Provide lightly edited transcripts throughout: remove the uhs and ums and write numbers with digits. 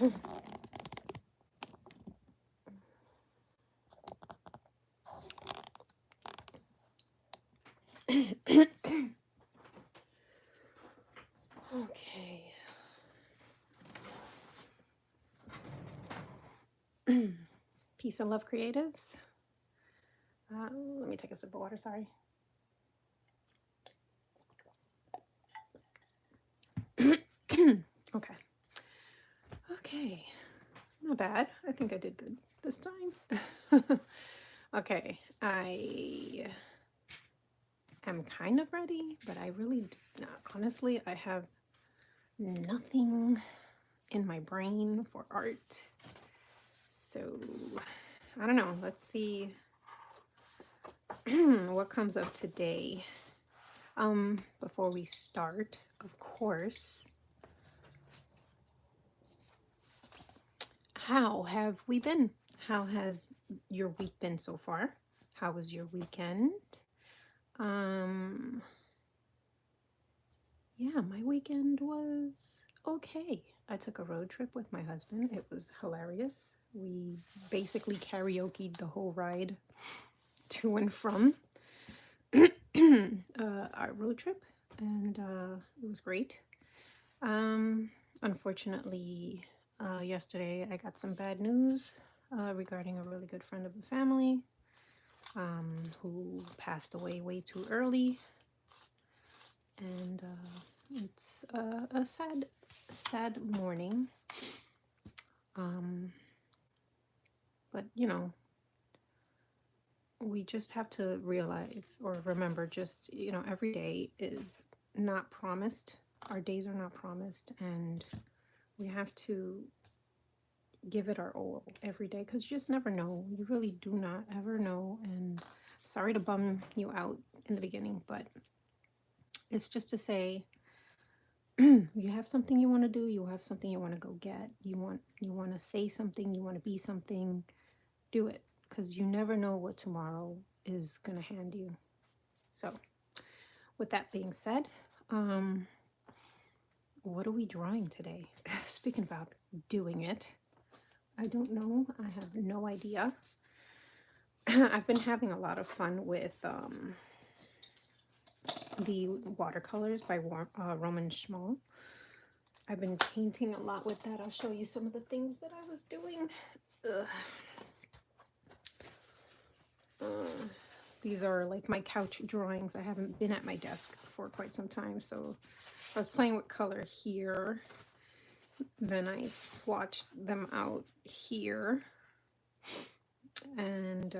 Okay. Peace and love, creatives. Let me take a sip of water. Sorry. Okay. Okay. Not bad. I think I did good this time. Okay. I am kind of ready, but I really, honestly, I have nothing in my brain for art. So I don't know. Let's see what comes up today. Before we start, of course, how have we been? How has your week been so far? How was your weekend? Yeah, my weekend was okay. I took a road trip with my husband. It was hilarious. We basically karaoke'd the whole ride to and from our road trip, and it was great. Unfortunately, yesterday I got some bad news regarding a really good friend of the family who passed away way too early, and it's a sad morning. But you know, we just have to realize or remember, just every day is not promised. Our days are not promised, and we have to give it our all every day, because you just never know. You really do not ever know. And sorry to bum you out in the beginning, but it's just to say, you have something you want to do, you have something you want to go get, you want to say something, you want to be something, do it, because you never know what tomorrow is going to hand you. So with that being said, what are we drawing today? Speaking about doing it, I don't know. I have no idea. I've been having a lot of fun with the watercolors by Roman Schmal. I've been painting a lot with that. I'll show you some of the things that I was doing. These are like my couch drawings. I haven't been at my desk for quite some time, so I was playing with color here. Then I swatched them out here. And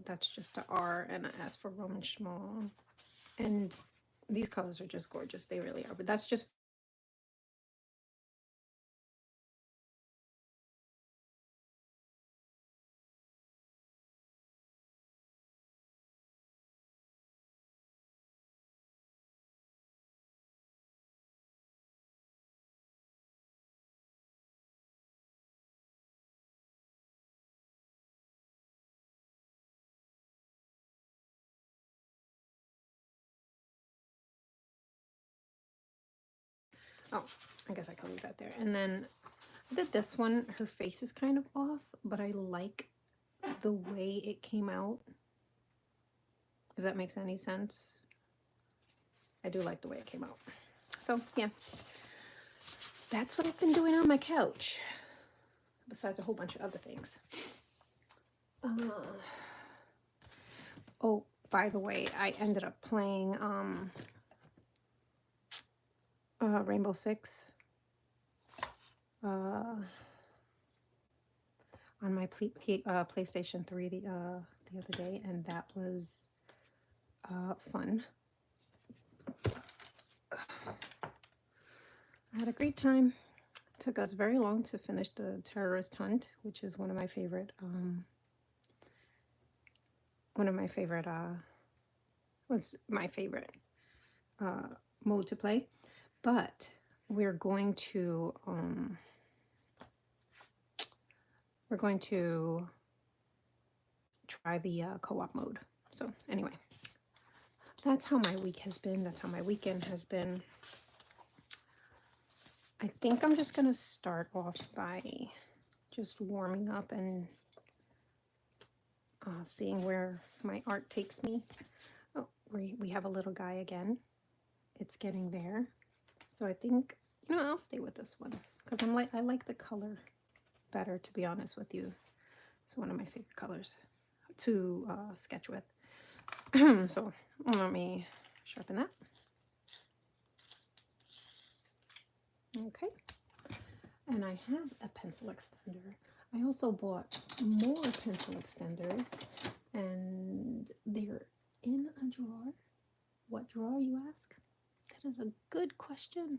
that's just a R and an S for Roman Schmal. And these colors are just gorgeous. They really are. But that's just oh, I guess I can leave that there. And then I did this one. Her face is kind of off, but I like the way it came out, if that makes any sense. I do like the way it came out. So yeah, that's what I've been doing on my couch, besides a whole bunch of other things. Oh, by the way, I ended up playing Rainbow Six on my PlayStation 3 the other day, and that was fun. I had a great time. It took us very long to finish the terrorist hunt, which is one of my favorite was my favorite mode to play. But we're going to try the co-op mode. So anyway, that's how my week has been. That's how my weekend has been. I think I'm just going to start off by just warming up and seeing where my art takes me. Oh, we have a little guy again. It's getting there. So I think, I'll stay with this one because I like the color better, to be honest with you. It's one of my favorite colors to sketch with. So let me sharpen that. Okay. And I have a pencil extender. I also bought more pencil extenders, and they're in a drawer. What drawer, you ask? That is a good question.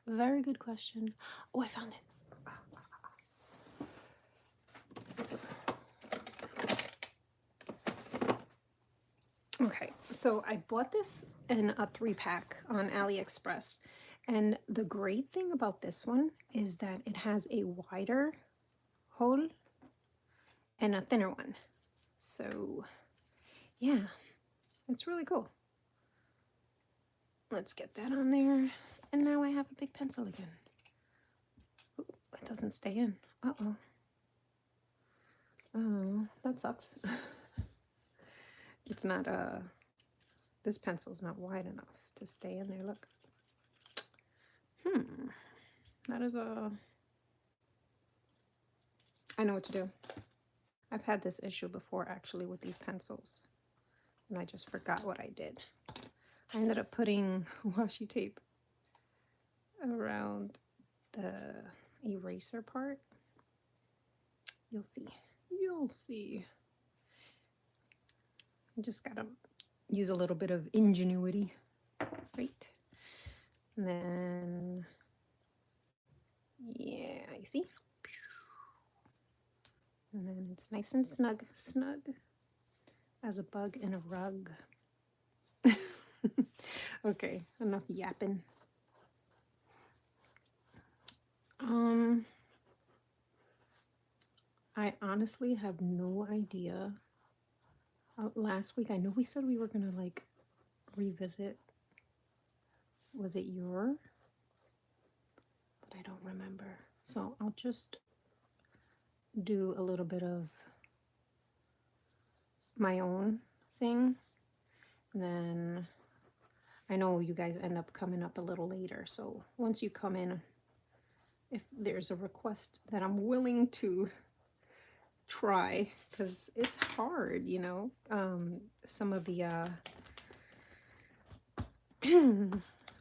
Very good question. Oh, I found it. Okay, so I bought this in a 3-pack on AliExpress. And the great thing about this one is that it has a wider hole and a thinner one. So, yeah, it's really cool. Let's get that on there. And now I have a big pencil again. Ooh, it doesn't stay in. Uh-oh. Oh, that sucks. It's not, this pencil's not wide enough to stay in there. Look. That is I know what to do. I've had this issue before, actually, with these pencils. And I just forgot what I did. I ended up putting washi tape around the eraser part. You'll see. You'll see. You just gotta use a little bit of ingenuity. Right? And then, yeah, you see? And then it's nice and snug as a bug in a rug. Okay, enough yapping. I honestly have no idea. Last week, I know we said we were gonna like revisit. Was it your? But I don't remember. So I'll just do a little bit of my own thing. And then I know you guys end up coming up a little later. So once you come in, if there's a request that I'm willing to try, because it's hard, some of the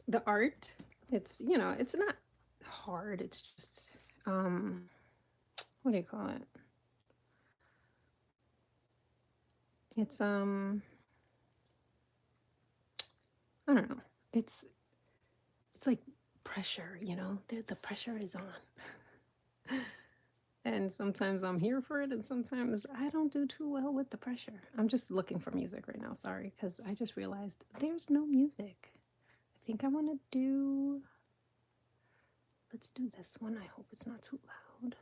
the art, it's it's not hard, it's just what do you call it, it's I don't know, it's like pressure, the pressure is on. And sometimes I'm here for it, and sometimes I don't do too well with the pressure. I'm just looking for music right now, sorry, because I just realized there's no music. I think I want to do, let's do this one. I hope it's not too loud.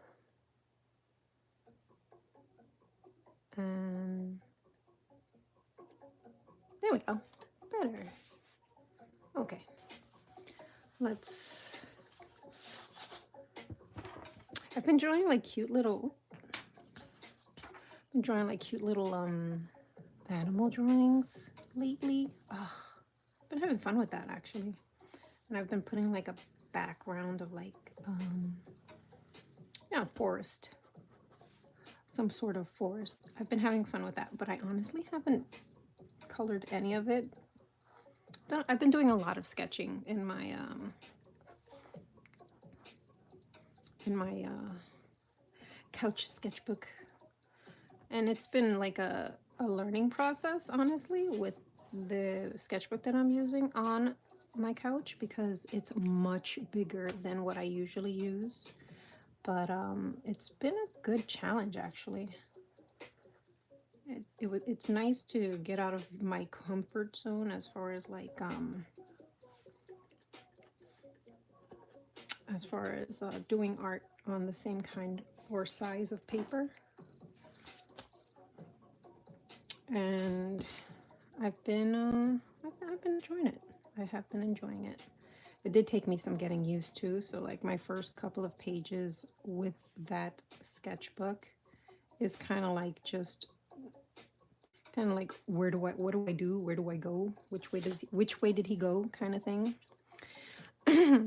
And there we go. Better. Okay. I've been drawing like cute little animal drawings lately. I've been having fun with that, actually. And I've been putting like a background of like forest, some sort of forest. I've been having fun with that, but I honestly haven't colored any of it. I've been doing a lot of sketching in my couch sketchbook, and it's been like a learning process, honestly, with the sketchbook that I'm using on my couch, because it's much bigger than what I usually use. But it's been a good challenge, actually. It's nice to get out of my comfort zone as far as like doing art on the same kind or size of paper. And I've been enjoying it. I have been enjoying it. it did take me some getting used to. So like my first couple of pages with that sketchbook is kind of like just kind of like what do I do? Where do I go? Which way did he go? Kind of thing. Yeah,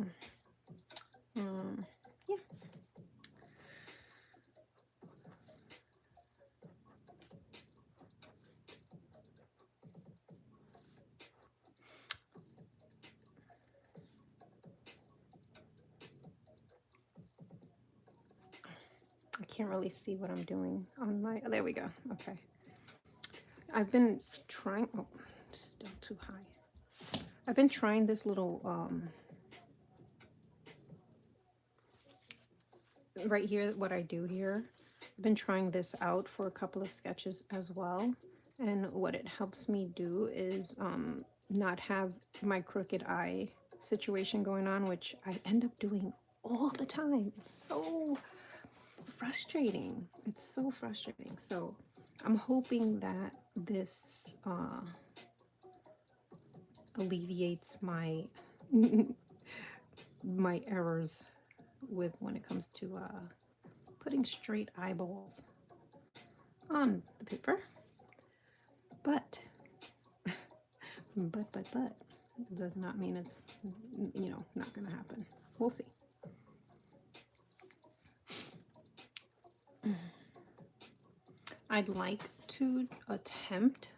I can't really see what I'm doing on my. There we go. Okay, I've been trying. Oh, still too high. I've been trying this little right here. What I do here, I've been trying this out for a couple of sketches as well, and what it helps me do is not have my crooked eye situation going on, which I end up doing all the time. It's so frustrating. It's so frustrating. So I'm hoping that this alleviates my my errors with when it comes to putting straight eyeballs on the paper. But but it does not mean it's not going to happen. We'll see. I'd like to attempt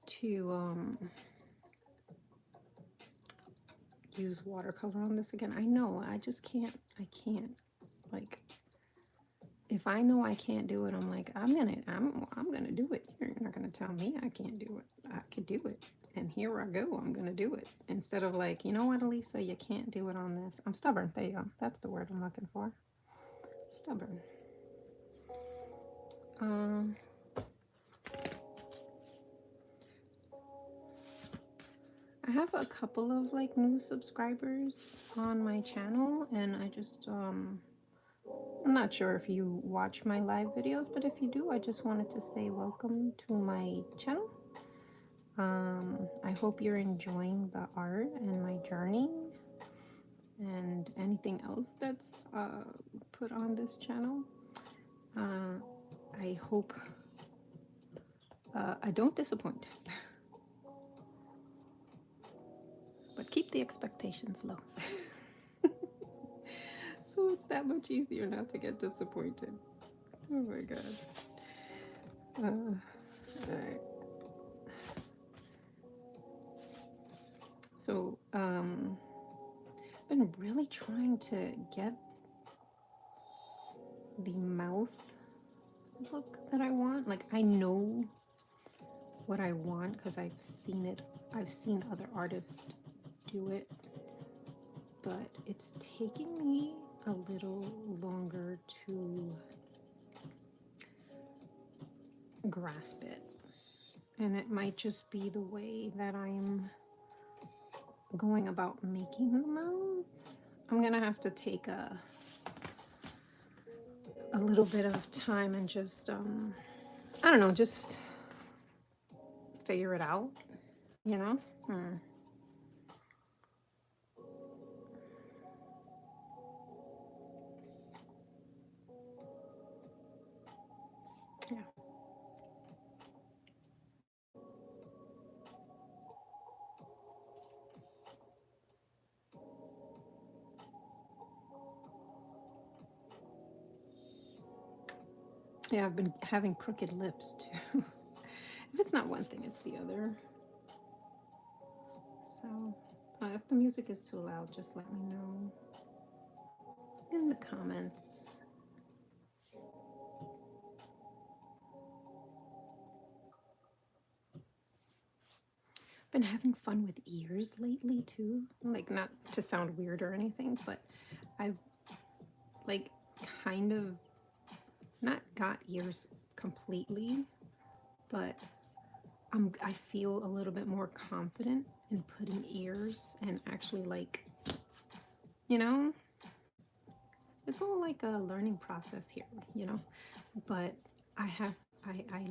to use watercolor on this again. I know I just can't. I can't. Like, if I know I can't do it, I'm like, I'm gonna do it. You're not gonna tell me I can't do it. I could do it, and here I go. I'm gonna do it instead of like, you know what, Elisa, you can't do it on this. I'm stubborn. There you go. That's the word I'm looking for. Stubborn. I have a couple of like new subscribers on my channel, and I just I'm not sure if you watch my live videos, but if you do, I just wanted to say welcome to my channel. I hope you're enjoying the art and my journey and anything else that's put on this channel. I hope I don't disappoint, but keep the expectations low. So it's that much easier not to get disappointed. Oh my god. All right. So, I've been really trying to get the mouth look that I want. Like, I know what I want because I've seen it. I've seen other artists do it, but it's taking me a little longer to grasp it. And it might just be the way that I'm going about making the mouths. I'm gonna have to take a little bit of time and just I don't know, just figure it out, you know? Yeah. Yeah, I've been having crooked lips too. If it's not one thing, it's the other. So, if the music is too loud, just let me know in the comments. Been having fun with ears lately too. Like, not to sound weird or anything, but I've like kind of not got ears completely, but I feel a little bit more confident in putting ears and actually like, you know, it's all like a learning process here, you know, but I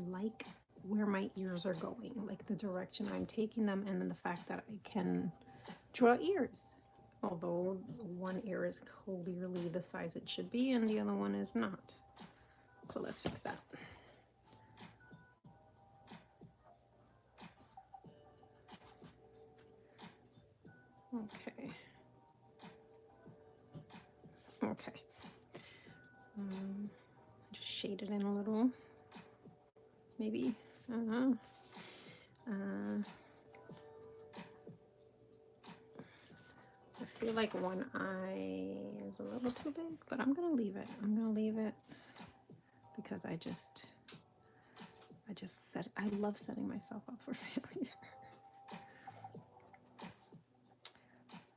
like where my ears are going, like the direction I'm taking them, and then the fact that I can draw ears. Although one ear is clearly the size it should be and the other one is not. So let's fix that. Okay. Okay. Just shade it in a little. Maybe. I feel like one eye is a little too big, but I'm gonna leave it. I'm gonna leave it because I love setting myself up for failure.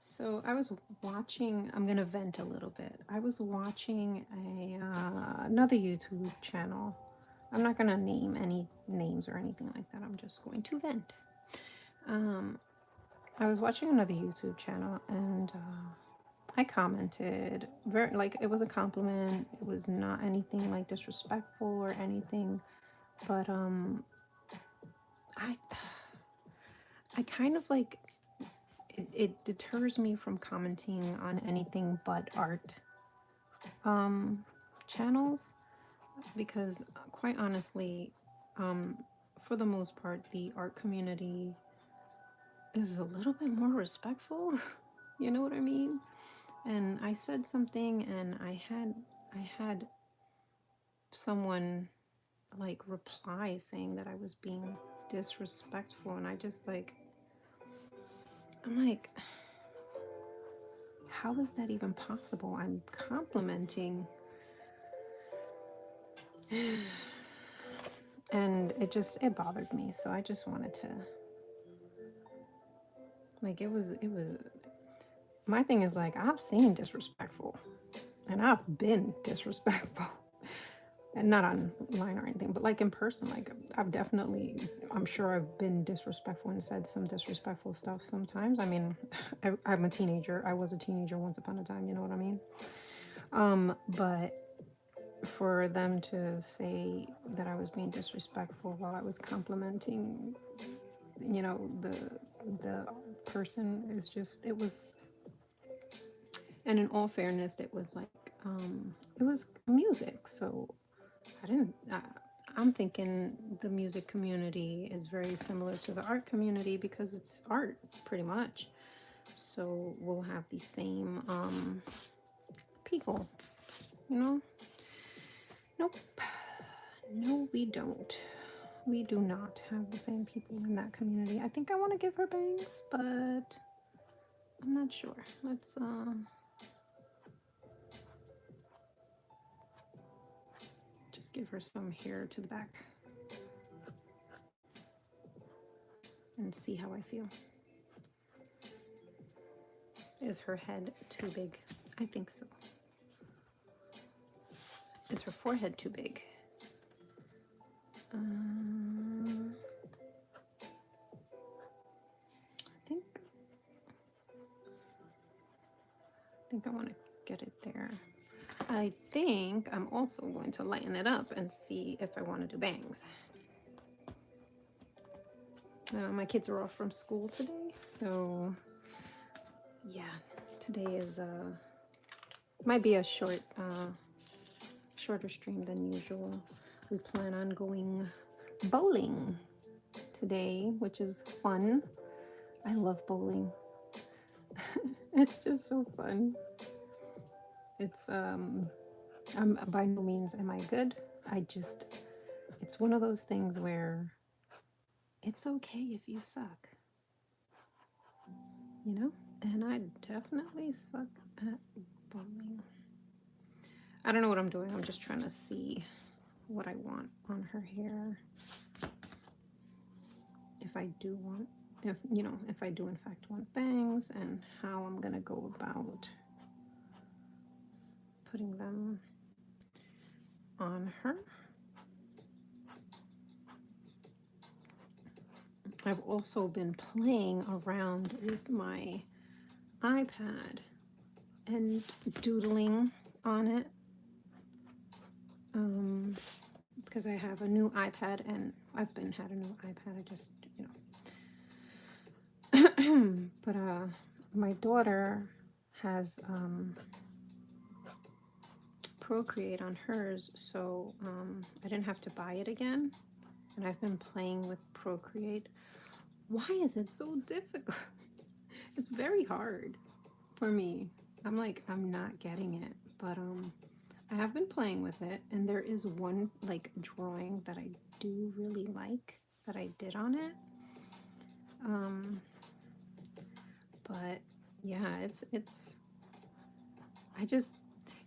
So I was watching, I'm gonna vent a little bit. I was watching another YouTube channel. I'm not gonna name any names or anything like that. I'm just going to vent. I was watching another YouTube channel and I commented very, like, it was a compliment. It was not anything like disrespectful or anything, but I kind of like it deters me from commenting on anything but art channels, because quite honestly, for the most part, the art community is a little bit more respectful. You know what I mean? And I said something, and I had someone like reply saying that I was being disrespectful, and I just like, I'm like, how is that even possible? I'm complimenting. And it bothered me, so I just wanted to, like, it was my thing is, like, I've seen disrespectful and I've been disrespectful, and not online or anything, but like in person. Like, I'm sure I've been disrespectful and said some disrespectful stuff sometimes. I mean, I'm a teenager. I was a teenager once upon a time, you know what I mean? But for them to say that I was being disrespectful while I was complimenting, you know, the person, is just, it was, and in all fairness, it was like, it was music, so I'm thinking the music community is very similar to the art community because it's art, pretty much. So we'll have the same people, you know? Nope. No, we don't. We do not have the same people in that community. I think I want to give her bangs, but I'm not sure. Let's just give her some hair to the back and see how I feel. Is her head too big? I think so. Is her forehead too big? I think I want to get it there. I think I'm also going to lighten it up and see if I want to do bangs. My kids are off from school today, so yeah, today is might be a shorter stream than usual. We plan on going bowling today, which is fun. I love bowling. It's just so fun. It's I'm by no means am I good. It's one of those things where it's okay if you suck, you know? And I definitely suck at bowling. I don't know what I'm doing. I'm just trying to see what I want on her hair. If I do in fact want bangs, and how I'm gonna go about putting them on her. I've also been playing around with my iPad and doodling on it, because I have a new iPad, and I've had a new iPad. I just, but my daughter has Procreate on hers, so I didn't have to buy it again. And I've been playing with Procreate. Why is it so difficult? It's very hard for me. I'm like, I'm not getting it, but I have been playing with it, and there is one like drawing that I do really like that I did on it. But yeah, it's I just,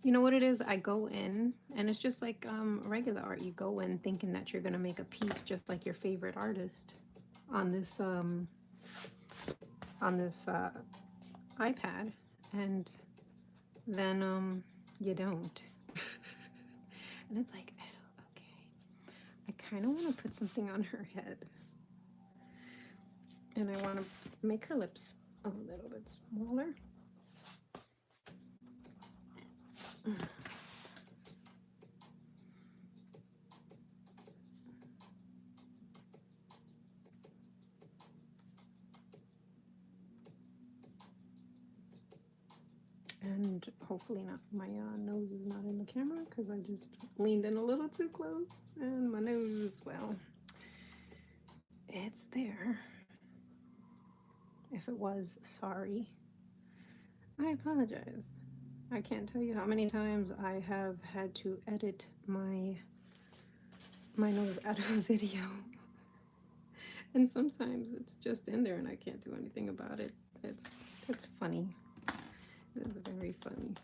you know what it is? I go in, and it's just like regular art. You go in thinking that you're gonna make a piece just like your favorite artist on this iPad, and then you don't. And it's like, oh, okay, I kind of want to put something on her head, and I want to make her lips a little bit smaller. And hopefully not, my nose is not in the camera because I just leaned in a little too close, and my nose, well, it's there. If it was, sorry. I apologize. I can't tell you how many times I have had to edit my nose out of a video. And sometimes it's just in there and I can't do anything about it. It's funny. It is very funny.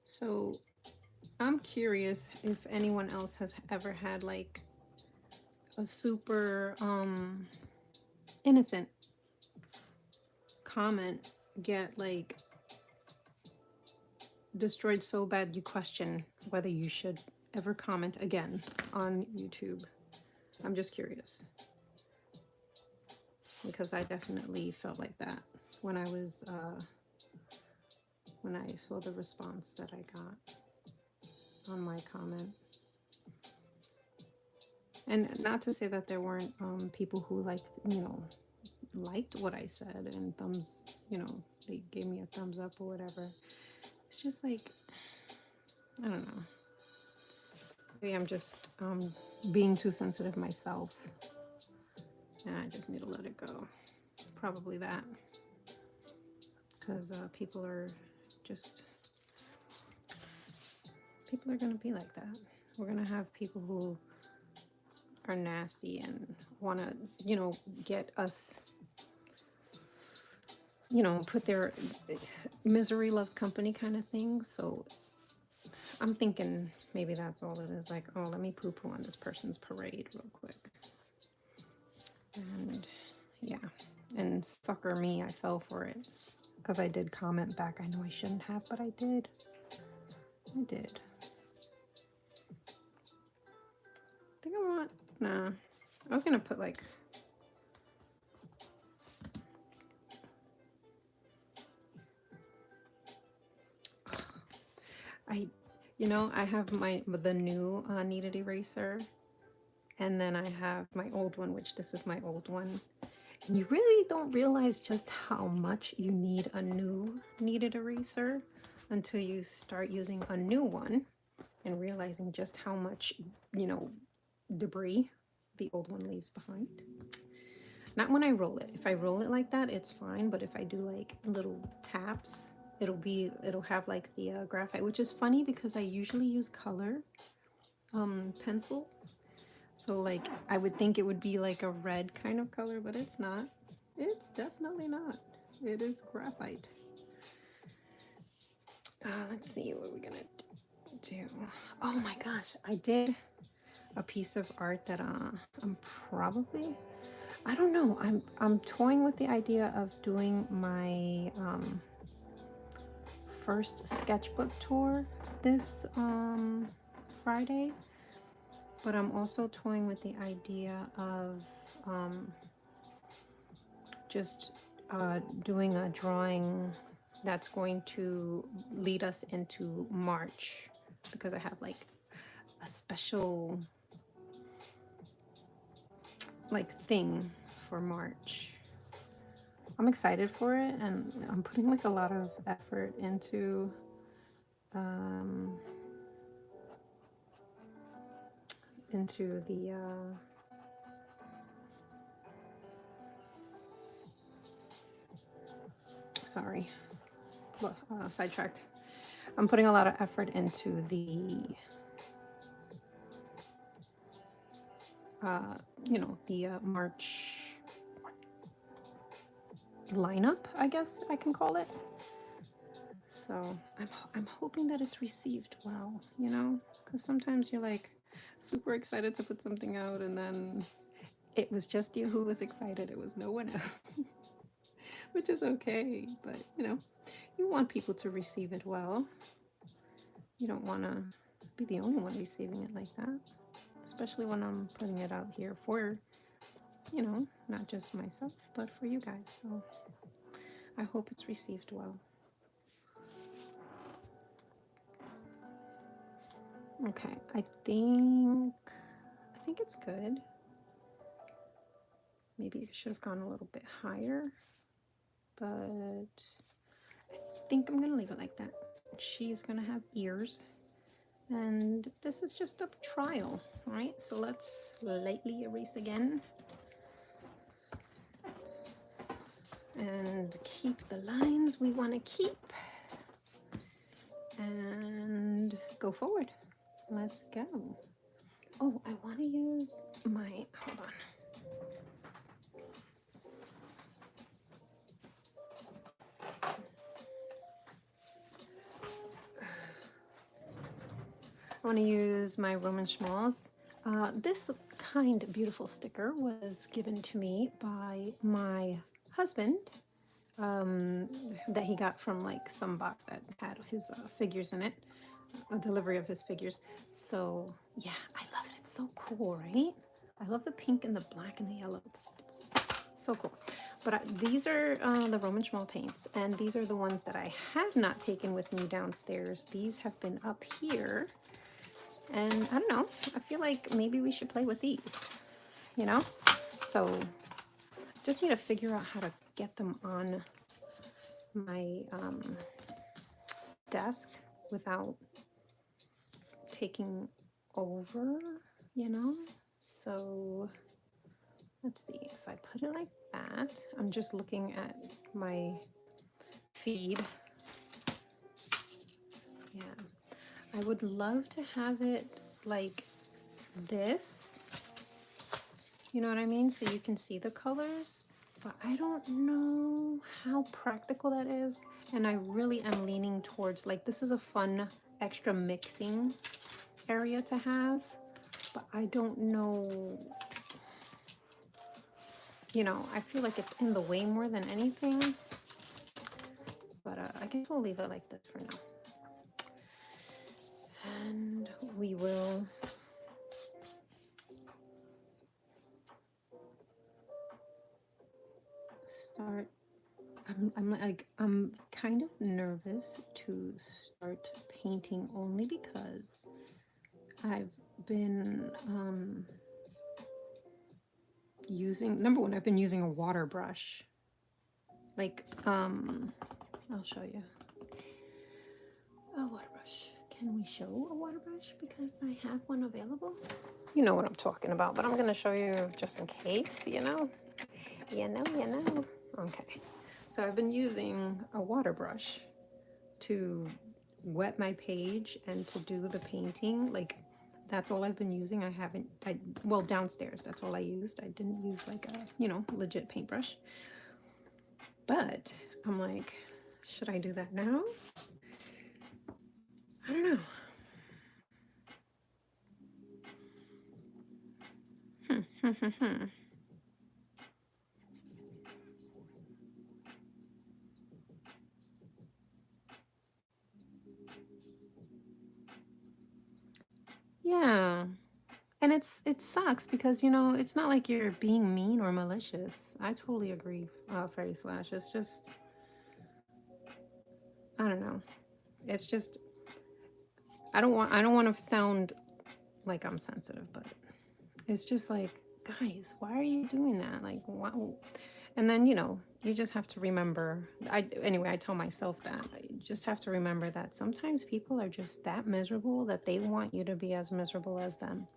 So I'm curious if anyone else has ever had like a super innocent comment get like destroyed so bad you question whether you should ever comment again on YouTube. I'm just curious because I definitely felt like that when I was when I saw the response that I got on my comment. And not to say that there weren't people who liked, liked what I said and thumbs, they gave me a thumbs up or whatever. It's just like, I don't know. Maybe I'm just being too sensitive myself, and I just need to let it go. Probably that, because people are going to be like that. We're going to have people who are nasty and want to, get us, put their misery loves company kind of thing. So I'm thinking maybe that's all it is. Like, oh, let me poo-poo on this person's parade real quick. And yeah, and sucker me, I fell for it. Because I did comment back. I know I shouldn't have, but I did. I did. I think I want, nah. I was going to put like, I have the new kneaded eraser, and then I have my old one, which this is my old one. And you really don't realize just how much you need a new kneaded eraser until you start using a new one and realizing just how much, debris the old one leaves behind. Not when I roll it. If I roll it like that, it's fine. But if I do like little taps, it'll have like the graphite, which is funny because I usually use color pencils. So like I would think it would be like a red kind of color, but it's not. It's definitely not. It is graphite. Let's see what we're gonna do. Oh my gosh, I did a piece of art that I'm probably, I don't know. I'm toying with the idea of doing my first sketchbook tour this Friday, but I'm also toying with the idea of just doing a drawing that's going to lead us into March, because I have like a special like thing for March. I'm excited for it, and I'm putting like a lot of effort into the sorry, well, sidetracked. I'm putting a lot of effort into the the March lineup, I guess I can call it. So I'm hoping that it's received well, because sometimes you're like super excited to put something out, and then it was just you who was excited. It was no one else, which is okay. But you want people to receive it well. You don't want to be the only one receiving it like that, especially when I'm putting it out here for not just myself, but for you guys. So I hope it's received well. Okay, I think it's good. Maybe it should have gone a little bit higher, but I think I'm gonna leave it like that. She's gonna have ears, and this is just a trial, right? So let's lightly erase again and keep the lines we want to keep and go forward. Let's go. Oh, I want to use my, hold on. I want to use my Roman Schmalls. This kind, beautiful sticker was given to me by my husband, that he got from like some box that had his figures in it, a delivery of his figures. So yeah, I love it. It's so cool, right? I love the pink and the black and the yellow. It's so cool. But these are the Roman Schmal paints, and these are the ones that I have not taken with me downstairs. These have been up here. And I don't know, I feel like maybe we should play with these, So just need to figure out how to get them on my desk without taking over, So let's see, if I put it like that, I'm just looking at my feed. Yeah. I would love to have it like this, you know what I mean? So you can see the colors, but I don't know how practical that is. And I really am leaning towards, like, this is a fun extra mixing area to have, but I don't know, I feel like it's in the way more than anything. But I guess we'll leave it like this for now. And we will start. I'm kind of nervous to start painting, only because I've been number one, I've been using a water brush. Like, I'll show you. A water brush. Can we show a water brush? Because I have one available. You know what I'm talking about, but I'm going to show you just in case, You know. Okay. So I've been using a water brush to wet my page and to do the painting. Like, that's all I've been using. Well, downstairs, that's all I used. I didn't use like a, legit paintbrush. But I'm like, should I do that now? I don't know. Yeah. And it sucks because, you know, it's not like you're being mean or malicious. I totally agree, Fairy Slash. It's just, I don't know. It's just, I don't want to sound like I'm sensitive, but it's just like, guys, why are you doing that? Like, why? And then, you know, you just have to remember. Anyway, I tell myself that. You just have to remember that sometimes people are just that miserable that they want you to be as miserable as them.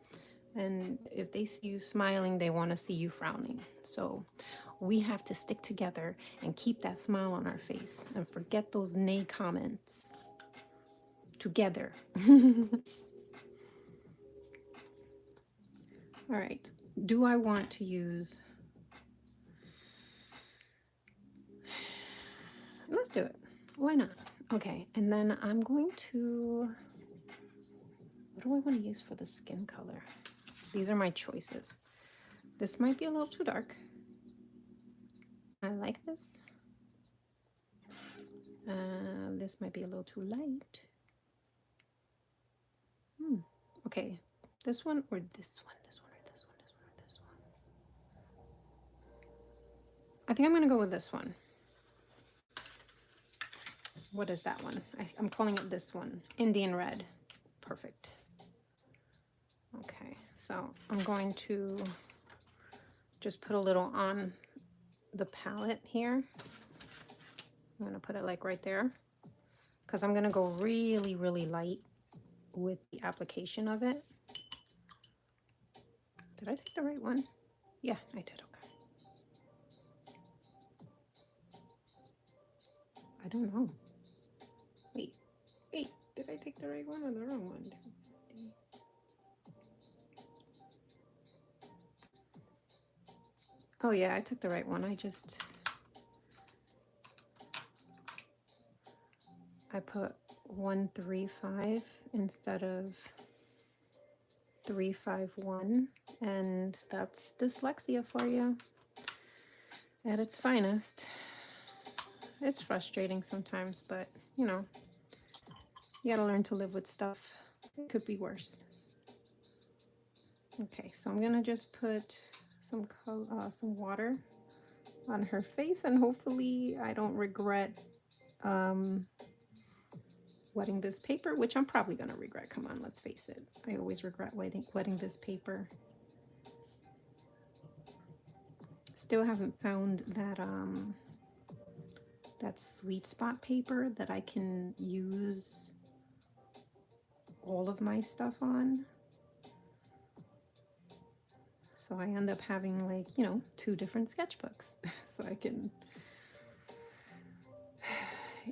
And if they see you smiling, they want to see you frowning. So we have to stick together and keep that smile on our face and forget those nay comments together. All right. Do I want to use... Let's do it. Why not? Okay. And then I'm going to... What do I want to use for the skin color? These are my choices. This might be a little too dark. I like this. This might be a little too light. Okay. This one or this one? This one or this one? This one or this one? I think I'm going to go with this one. What is that one? I'm calling it this one. Indian red. Perfect. Okay. So I'm going to just put a little on the palette here. I'm going to put it like right there because I'm going to go really, really light with the application of it. Did I take the right one? Yeah, I did. Okay. I don't know. Wait, did I take the right one or the wrong one? Oh yeah, I took the right one. I put 135 instead of 351, and that's dyslexia for you at its finest. It's frustrating sometimes, but you know, you gotta learn to live with stuff. It could be worse. Okay, so I'm gonna just put some water on her face, and hopefully I don't regret wetting this paper, which I'm probably gonna regret. Come on, let's face it. I always regret wetting this paper. Still haven't found that sweet spot paper that I can use all of my stuff on. So I end up having, like, you know, 2 different sketchbooks. So I can,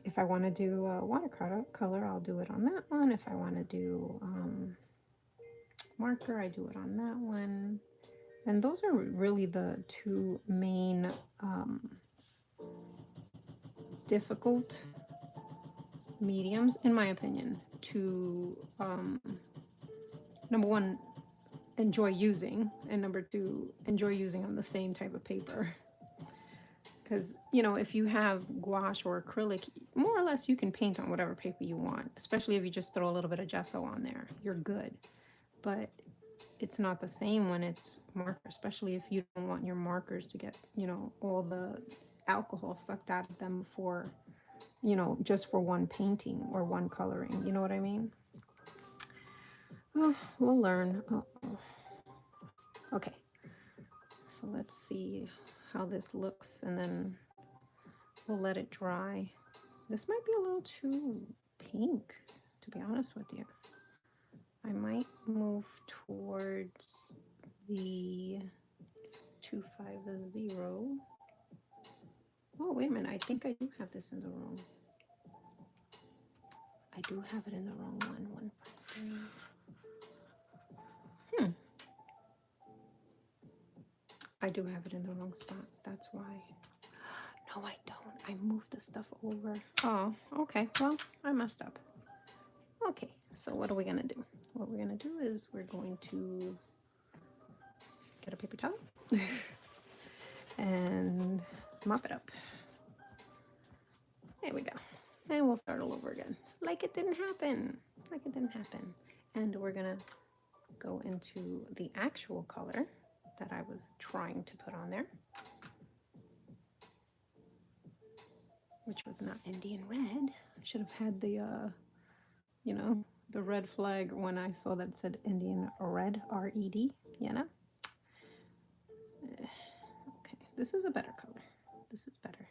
if I want to do watercolor, I'll do it on that one. If I want to do marker, I do it on that one. And those are really the 2 main difficult mediums, in my opinion, to number 1, enjoy using, and number 2, enjoy using on the same type of paper. Because, you know, if you have gouache or acrylic, more or less you can paint on whatever paper you want, especially if you just throw a little bit of gesso on there. You're good. But it's not the same when it's marker, especially if you don't want your markers to get, you know, all the alcohol sucked out of them for, you know, just for one painting or one coloring. You know what I mean? Oh, we'll learn. Okay. So let's see how this looks, and then we'll let it dry. This might be a little too pink, to be honest with you. I might move towards the 250. Oh, wait a minute. I think I do have this in the wrong. I do have it in the wrong one. 153. I do have it in the wrong spot. That's why. No, I don't. I moved the stuff over. Oh, okay. Well, I messed up. Okay, so what are we going to do? What we're going to do is we're going to get a paper towel and mop it up. There we go. And we'll start all over again. Like it didn't happen. Like it didn't happen. And we're going to go into the actual color that I was trying to put on there, which was not Indian red. I should have had the, you know, the red flag when I saw that it said Indian red, R-E-D, you know? Okay, this is a better color. This is better.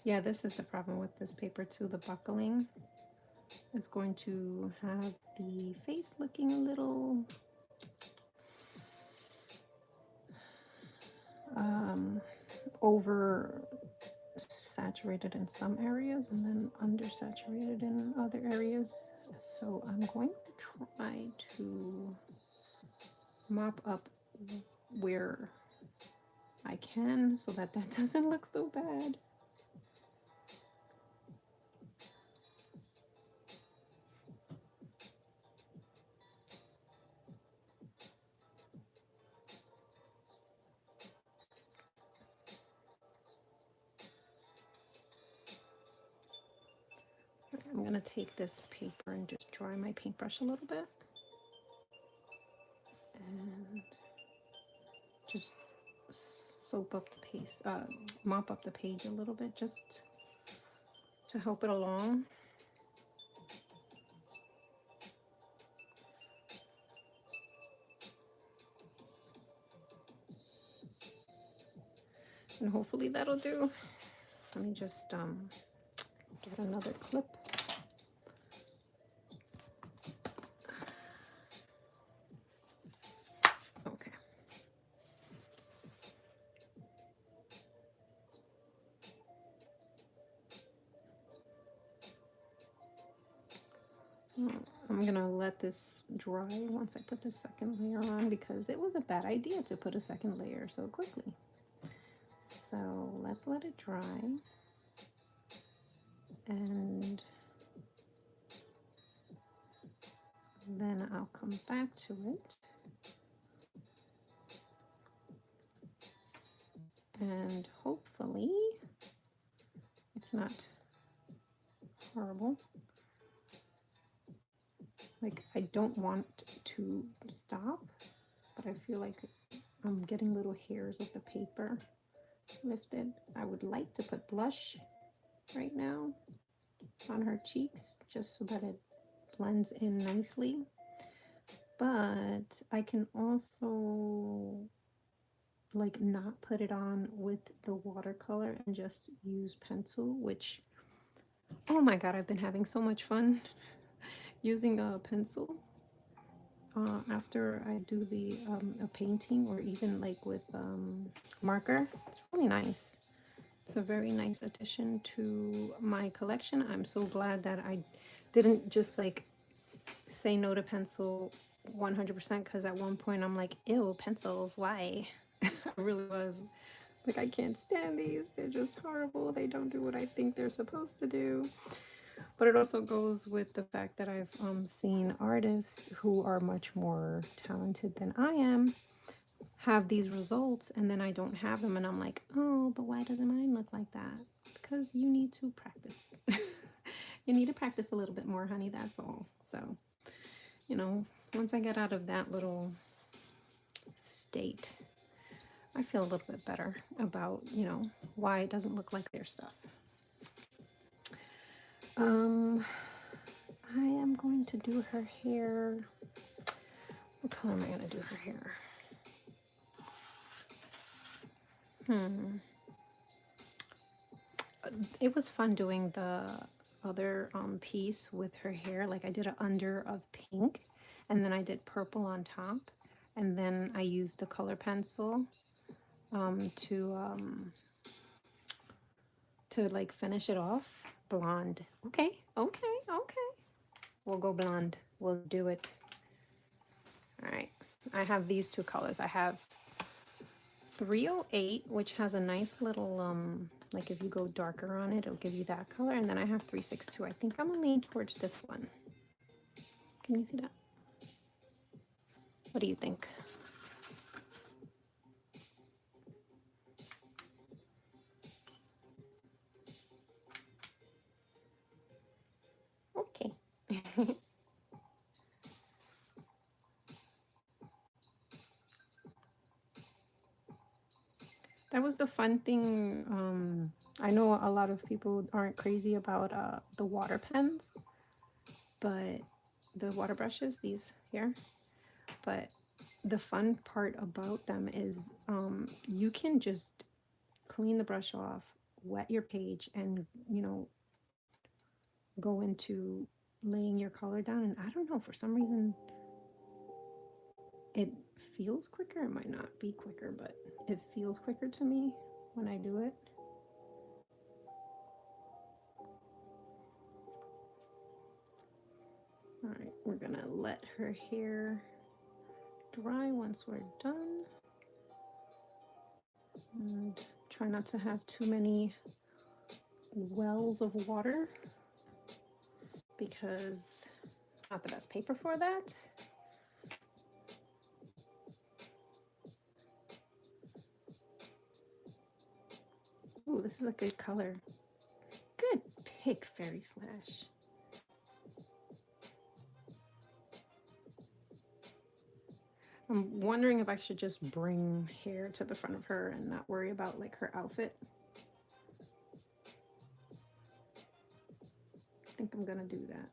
Yeah, this is the problem with this paper too. The buckling is going to have the face looking a little over saturated in some areas and then undersaturated in other areas. So I'm going to try to mop up where I can so that that doesn't look so bad. I'm going to take this paper and just dry my paintbrush a little bit. And just soap up the paste, mop up the page a little bit just to help it along. And hopefully that'll do. Let me just get another clip. Okay. I'm gonna let this dry once I put the second layer on because it was a bad idea to put a second layer so quickly. So let's let it dry. And then I'll come back to it. And hopefully it's not horrible. Like, I don't want to stop, but I feel like I'm getting little hairs of the paper lifted. I would like to put blush right now on her cheeks just so that it blends in nicely. But I can also like not put it on with the watercolor and just use pencil, which, oh my god, I've been having so much fun using a pencil after I do the a painting, or even like with marker. It's really nice. It's a very nice addition to my collection. I'm so glad that I didn't just like say no to pencil 100%, because at one point I'm like, ew, pencils, why? I really was like, I can't stand these. They're just horrible. They don't do what I think they're supposed to do. But it also goes with the fact that I've seen artists who are much more talented than I am have these results, and then I don't have them, and I'm like, oh, but why doesn't mine look like that? Because you need to practice. You need to practice a little bit more, honey, that's all. So, you know, once I get out of that little state, I feel a little bit better about, you know, why it doesn't look like their stuff. I am going to do her hair. What color am I going to do her hair? It was fun doing the other piece with her hair. Like, I did an under of pink, and then I did purple on top, and then I used the color pencil to like finish it off. Blonde. Okay. We'll go blonde. We'll do it. All right. I have these two colors. I have 308, which has a nice little like, if you go darker on it, it'll give you that color. And then I have 362. I think I'm gonna lean towards this one. Can you see that? What do you think? That was the fun thing. I know a lot of people aren't crazy about the water pens, but the water brushes, these here. But the fun part about them is you can just clean the brush off, wet your page, and go into laying your color down. And I don't know, for some reason, it feels quicker. It might not be quicker, but it feels quicker to me when I do it. All right, we're gonna let her hair dry once we're done. And try not to have too many wells of water because not the best paper for that. Ooh, this is a good color. Good pick, Fairy Slash. I'm wondering if I should just bring hair to the front of her and not worry about like her outfit. I think I'm gonna do that.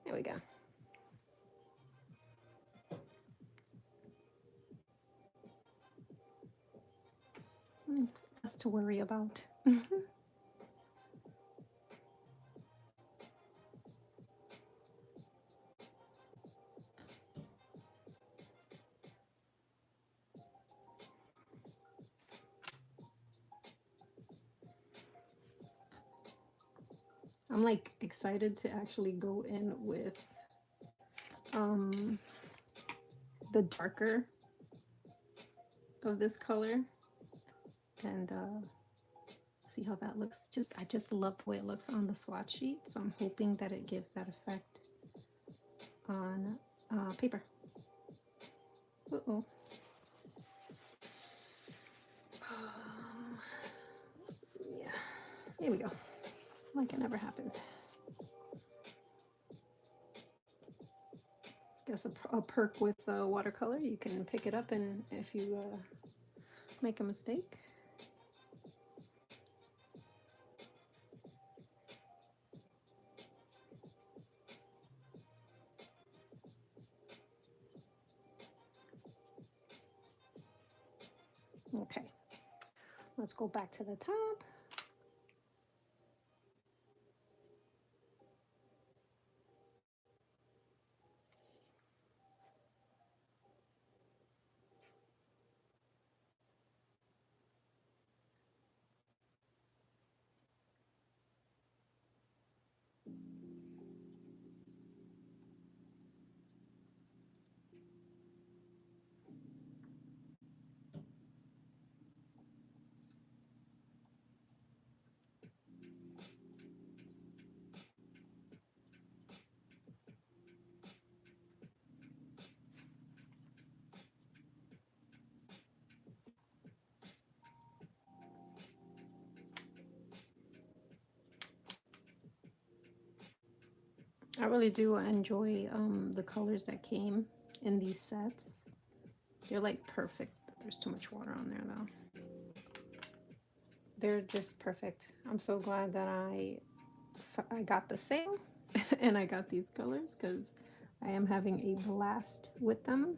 There we go. Less to worry about. I'm like excited to actually go in with the darker of this color and see how that looks. I just love the way it looks on the swatch sheet, so I'm hoping that it gives that effect on paper. Uh-oh. Yeah, here we go. Like it never happened. Guess a perk with watercolor, you can pick it up and if you make a mistake. Okay, let's go back to the top. I really do enjoy the colors that came in these sets. They're like perfect. There's too much water on there though. They're just perfect. I'm so glad that I got the sale and I got these colors because I am having a blast with them.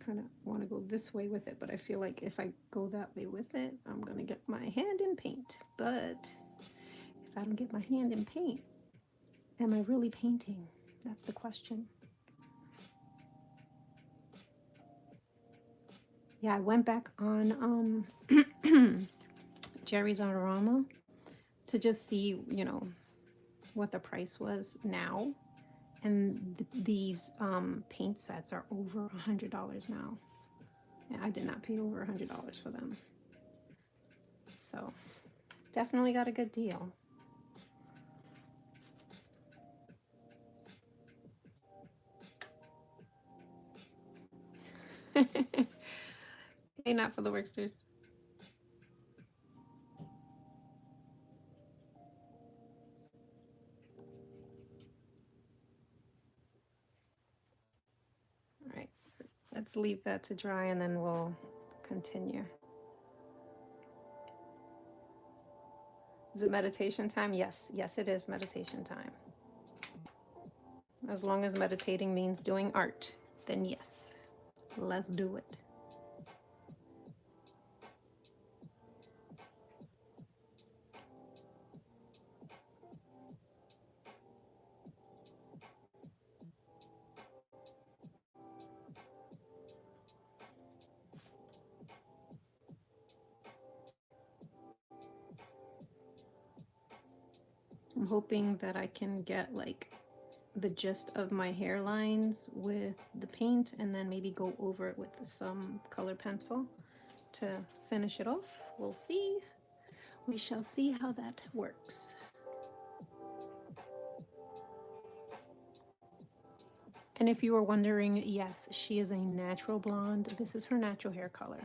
Kind of want to go this way with it, but I feel like if I go that way with it, I'm gonna get my hand in paint. But if I don't get my hand in paint, am I really painting? That's the question. Yeah, I went back on Jerry's Aroma to just see, what the price was now. And these paint sets are over $100 now. I did not pay over $100 for them. So definitely got a good deal. Hey, not for the worksters. All right, let's leave that to dry and then we'll continue. Is it meditation time? Yes, yes, it is meditation time. As long as meditating means doing art, then yes, let's do it. I'm hoping that I can get like the gist of my hairlines with the paint and then maybe go over it with some color pencil to finish it off. We'll see. We shall see how that works. And if you were wondering, yes, she is a natural blonde. This is her natural hair color.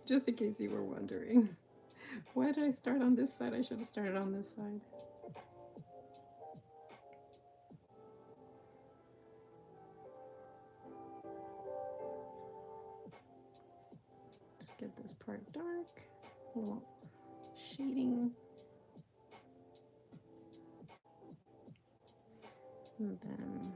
Just in case you were wondering. Why did I start on this side? I should have started on this side. Just get this part dark. A little shading. And then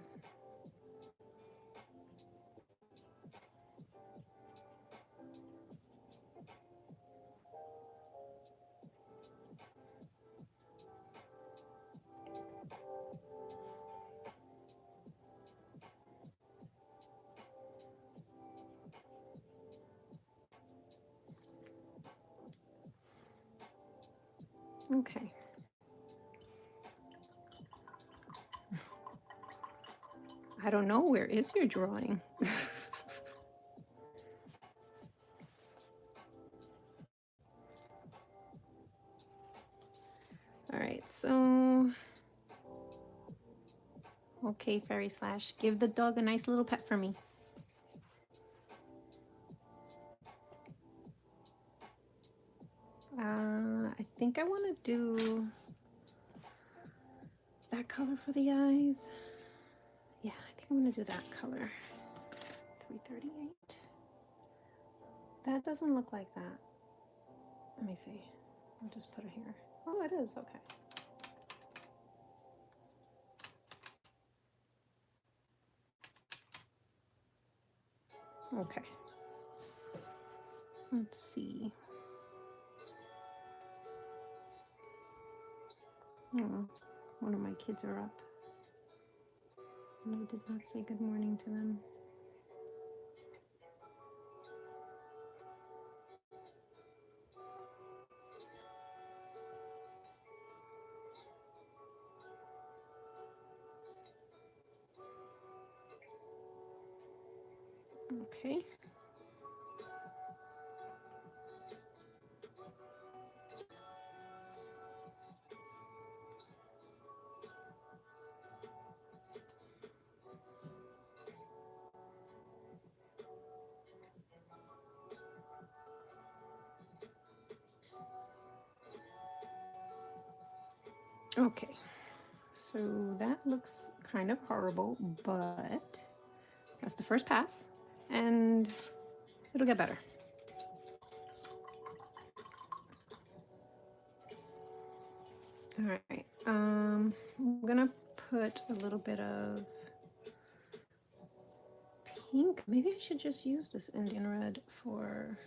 okay. I don't know, where is your drawing? All right, so okay, Fairy Slash, give the dog a nice little pet for me. I think I want to do that color for the eyes. Yeah, I think I'm going to do that color. 338. That doesn't look like that. Let me see. I'll just put it here. Oh, it is. Okay. Okay. Let's see. Oh, one of my kids are up. And I did not say good morning to them. Okay. Okay. So that looks kind of horrible, but that's the first pass, and it'll get better. All right. I'm gonna put a little bit of pink. Maybe I should just use this Indian red for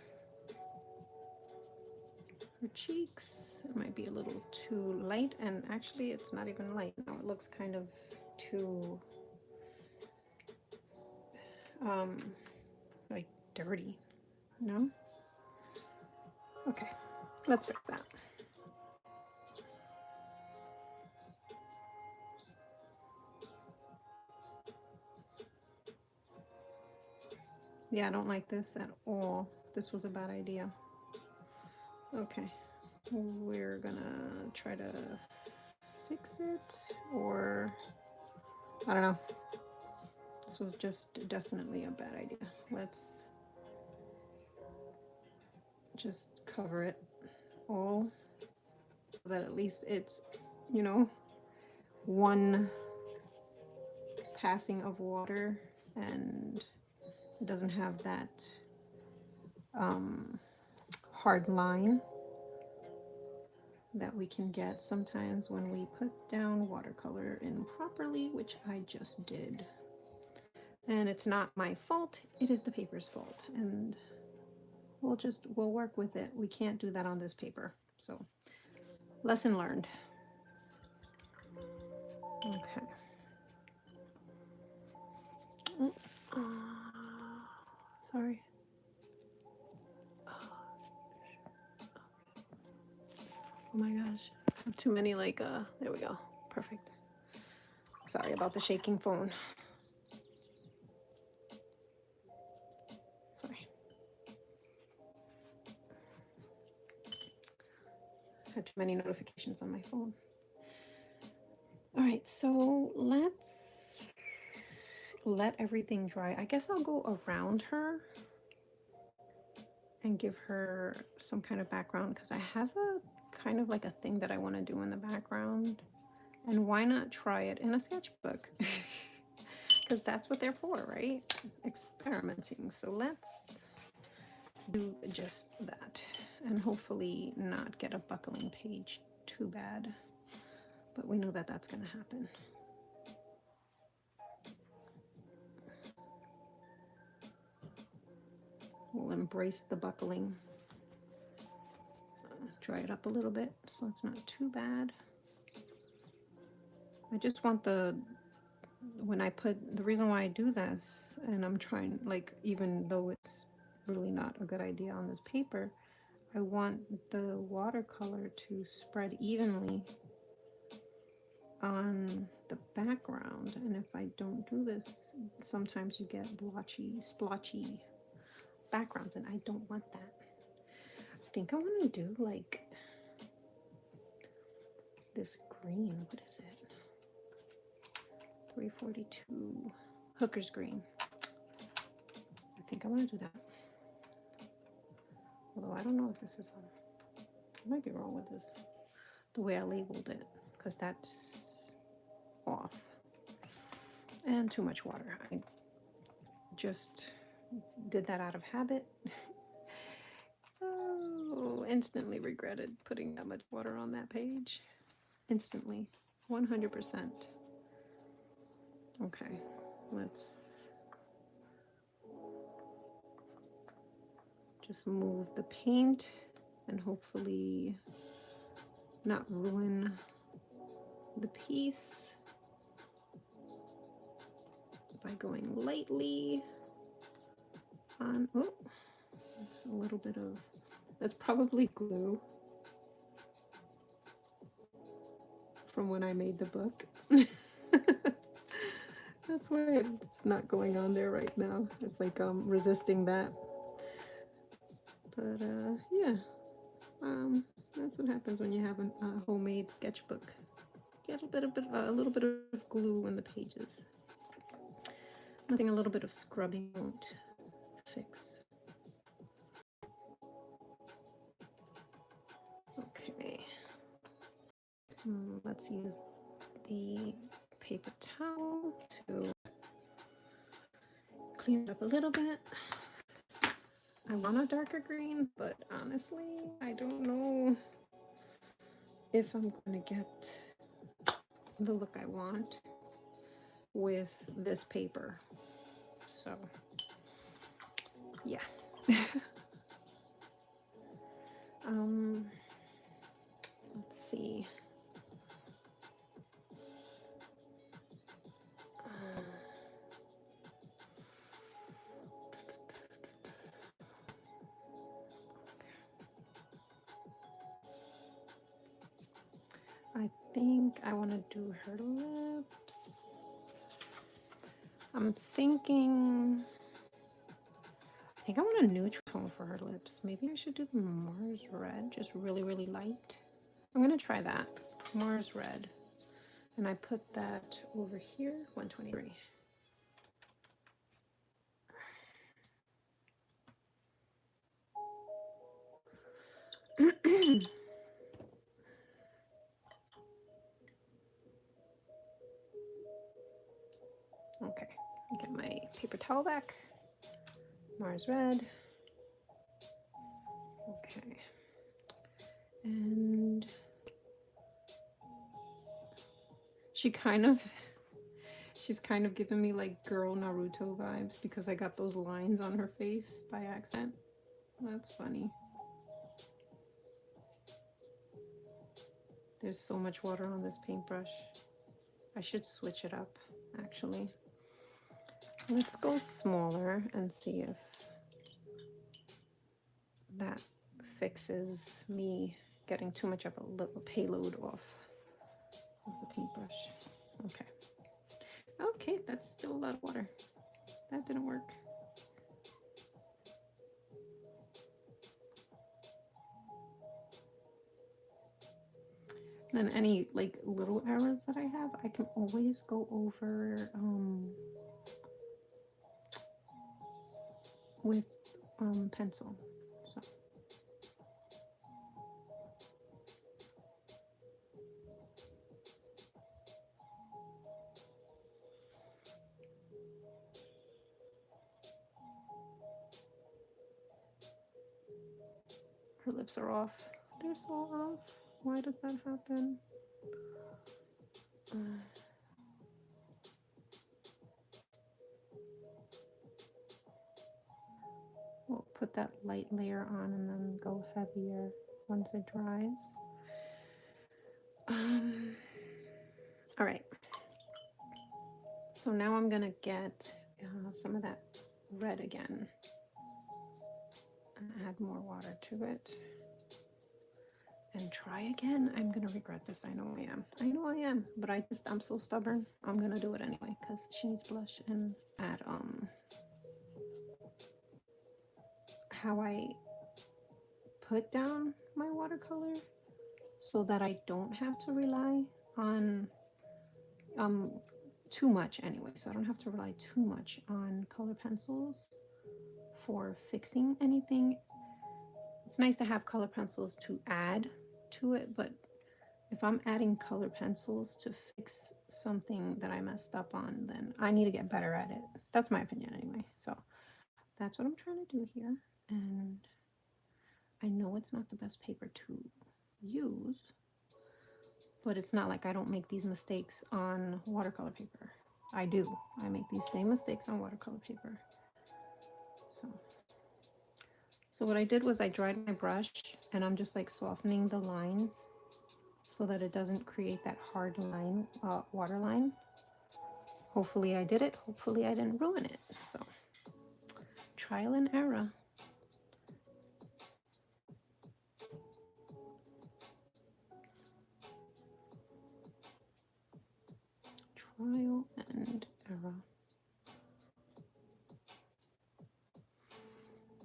her cheeks. It might be a little too light, and actually it's not even light now. It looks kind of too like dirty. No? Okay, let's fix that. Yeah, I don't like this at all. This was a bad idea. Okay, we're gonna try to fix it, or I don't know. This was just definitely a bad idea. Let's just cover it all so that at least it's, you know, one passing of water and it doesn't have that hard line that we can get sometimes when we put down watercolor improperly, which I just did. And it's not my fault, it is the paper's fault. And we'll work with it. We can't do that on this paper. So, lesson learned. Okay. Sorry. Oh my gosh. I have too many there we go. Perfect. Sorry about the shaking phone. Sorry. I had too many notifications on my phone. All right, so let's let everything dry. I guess I'll go around her and give her some kind of background because I have a kind of like a thing that I want to do in the background. And why not try it in a sketchbook? Because that's what they're for, right? Experimenting. So let's do just that and hopefully not get a buckling page too bad. But we know that that's going to happen. We'll embrace the buckling. Dry it up a little bit so it's not too bad. I just want the reason why I do this, and I'm trying, like, even though it's really not a good idea on this paper, I want the watercolor to spread evenly on the background. And if I don't do this, sometimes you get blotchy, splotchy backgrounds, and I don't want that. I think I want to do like this green. What is it? 342 Hooker's green. I think I want to do that. Although I don't know if this is on. I might be wrong with this. The way I labeled it, because that's off. And too much water. I just did that out of habit. Oh, instantly regretted putting that much water on that page. Instantly. 100%. Okay, let's just move the paint and hopefully not ruin the piece by going lightly on. Oh, there's a little bit of, that's probably glue from when I made the book. That's why it's not going on there right now. It's like resisting that. But yeah, that's what happens when you have a homemade sketchbook. Get a little bit of glue in the pages. Nothing a little bit of scrubbing won't fix. Okay. Let's use the paper towel to clean it up a little bit. I want a darker green, but honestly, I don't know if I'm going to get the look I want with this paper. So, yeah. Let's see. I think I want to do her lips. I'm thinking I think I want a neutral tone for her lips. Maybe I should do the Mars Red, just really, really light. I'm gonna try that, Mars Red. And I put that over here, 123. Okay, get my paper towel back. Mars Red. Okay. And she's kind of giving me like girl Naruto vibes because I got those lines on her face by accident. That's funny. There's so much water on this paintbrush. I should switch it up, actually. Let's go smaller and see if that fixes me getting too much of a little payload off of the paintbrush. Okay. Okay, that's still a lot of water. That didn't work. Then any like little errors that I have, I can always go over with pencil. So her lips are off. They're so off. Why does that happen? We'll put that light layer on and then go heavier once it dries. All right. So now I'm gonna get some of that red again and add more water to it. And try again. I'm gonna regret this. I know I am. I know I am. But I'm so stubborn. I'm gonna do it anyway because she needs blush and add how I put down my watercolor so that I don't have to rely on too much anyway. So I don't have to rely too much on color pencils for fixing anything. It's nice to have color pencils to add to it, but if I'm adding color pencils to fix something that I messed up on, then I need to get better at it. That's my opinion anyway. So that's what I'm trying to do here. And I know it's not the best paper to use, but it's not like I don't make these mistakes on watercolor paper. I do. I make these same mistakes on watercolor paper. So what I did was I dried my brush and I'm just like softening the lines so that it doesn't create that hard line, water line. Hopefully I did it. Hopefully I didn't ruin it. So trial and error. Trial and error.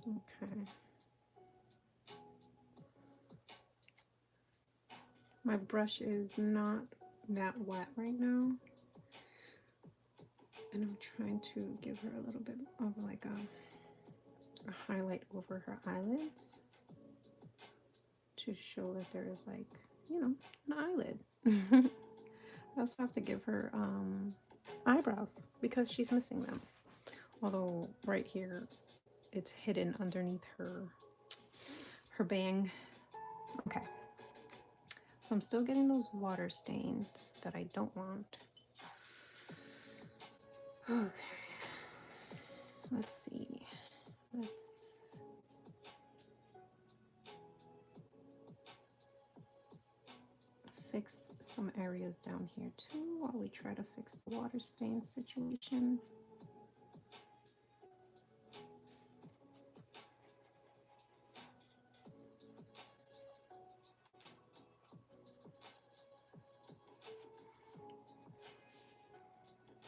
Okay. My brush is not that wet right now. And I'm trying to give her a little bit of like a highlight over her eyelids to show that there is like, you know, an eyelid. I also have to give her eyebrows because she's missing them. Although right here, it's hidden underneath her bang. Okay. So I'm still getting those water stains that I don't want. Okay. Let's see. Let's fix some areas down here too while we try to fix the water stain situation.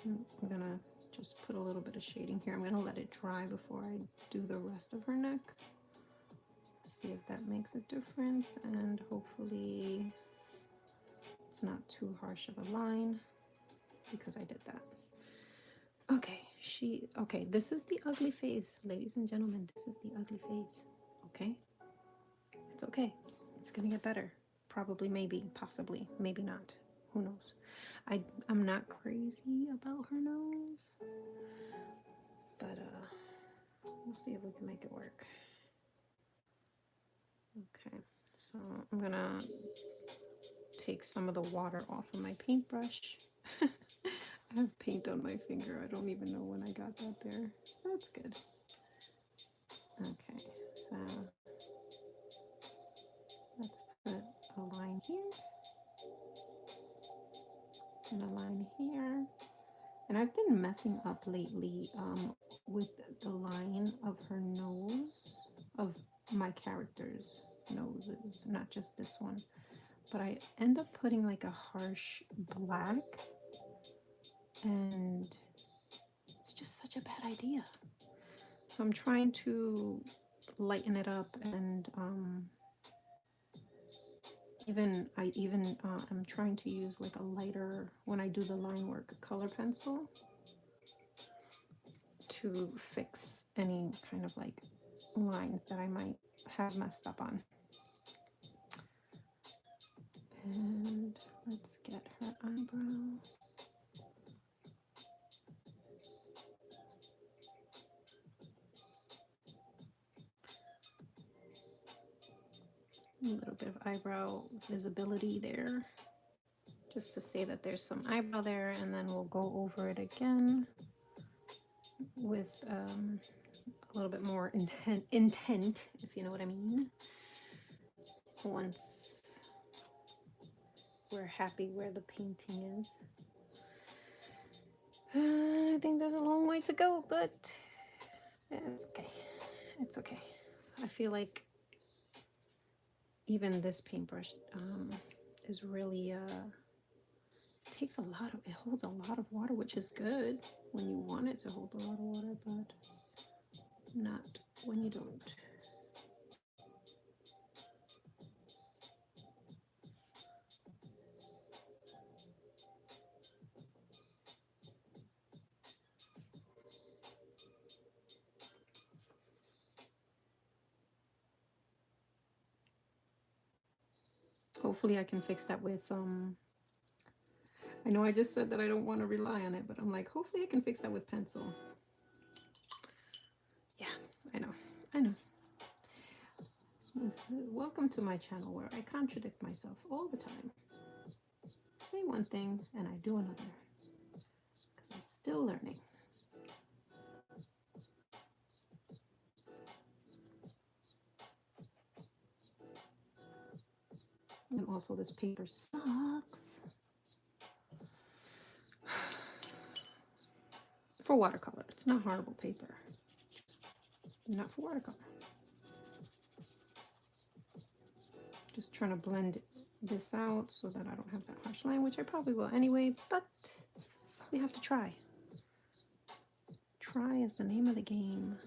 I'm gonna just put a little bit of shading here. I'm going to let it dry before I do the rest of her neck. See if that makes a difference, and hopefully it's not too harsh of a line because I did that. Okay, okay, this is the ugly face, ladies and gentlemen. This is the ugly face. Okay, it's okay. It's gonna get better. Probably, maybe, possibly, maybe not. Who knows? I'm not crazy about her nose, but we'll see if we can make it work. Okay, so I'm gonna take some of the water off of my paintbrush. I have paint on my finger. I don't even know when I got that there. That's good. Okay, so let's put a line here and a line here. And I've been messing up lately with the line of her nose, of my character's noses, not just this one. But I end up putting like a harsh black, and it's just such a bad idea. So I'm trying to lighten it up, and I'm trying to use like a lighter, when I do the line work, a color pencil to fix any kind of like lines that I might have messed up on. And let's get her eyebrow. A little bit of eyebrow visibility there, just to say that there's some eyebrow there, and then we'll go over it again with a little bit more intent, if you know what I mean, once we're happy where the painting is. I think there's a long way to go, but it's okay. It's okay. I feel like even this paintbrush is really takes a lot of, it holds a lot of water, which is good when you want it to hold a lot of water, but not when you don't. Hopefully I can fix that with I know I just said that I don't want to rely on it, but I'm like, hopefully I can fix that with pencil. Yeah, I know. Welcome to my channel where I contradict myself all the time. Say one thing and I do another, because I'm still learning. And also this paper sucks. For watercolor, it's not horrible paper. Just not for watercolor. Just trying to blend this out so that I don't have that harsh line, which I probably will anyway, but we have to try. Try is the name of the game.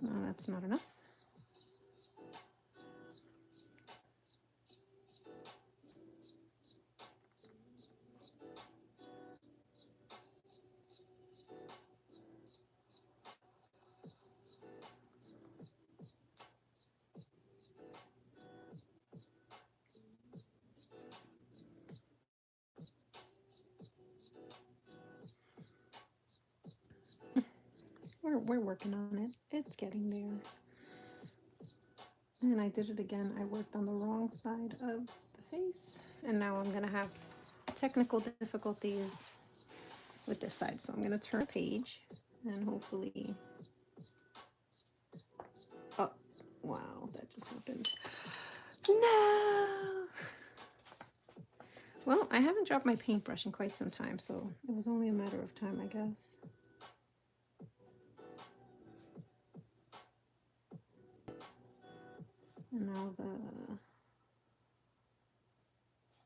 No, that's not enough. We're working on it. It's getting there. And I did it again. I worked on the wrong side of the face, and now I'm gonna have technical difficulties with this side. So I'm gonna turn a page and hopefully, oh, wow, that just happened. No! Well, I haven't dropped my paintbrush in quite some time, so it was only a matter of time, I guess. And now there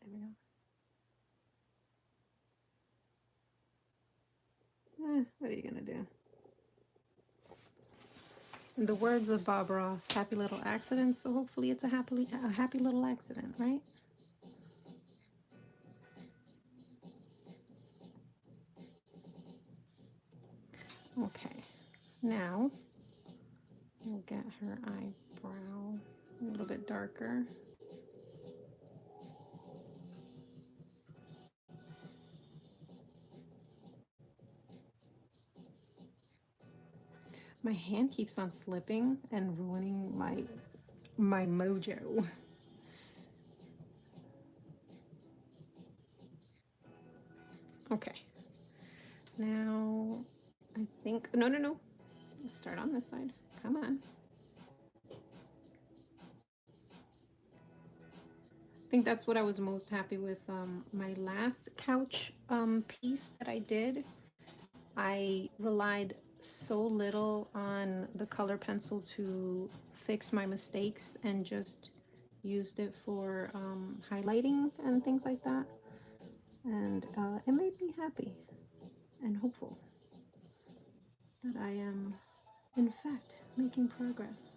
we go. In the words of Bob Ross, happy little accident. So hopefully it's a happy little accident, right? Okay, now we'll get her eyebrow a little bit darker. My hand keeps on slipping and ruining my mojo. Okay, now I think, no. Let's start on this side. Come on. I think that's what I was most happy with. My last couch piece that I did, I relied so little on the color pencil to fix my mistakes and just used it for highlighting and things like that. And it made me happy and hopeful that I am, in fact, making progress.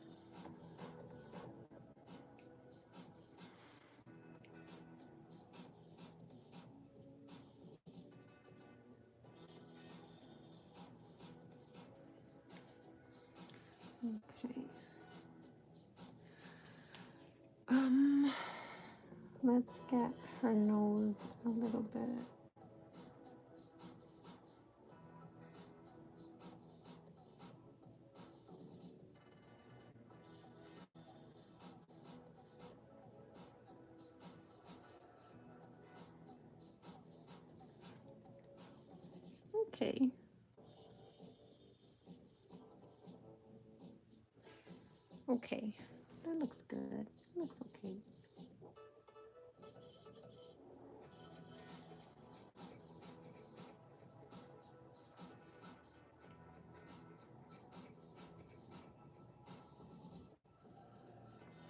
Okay. Let's get her nose a little bit. Okay. Okay. That looks good. Looks okay.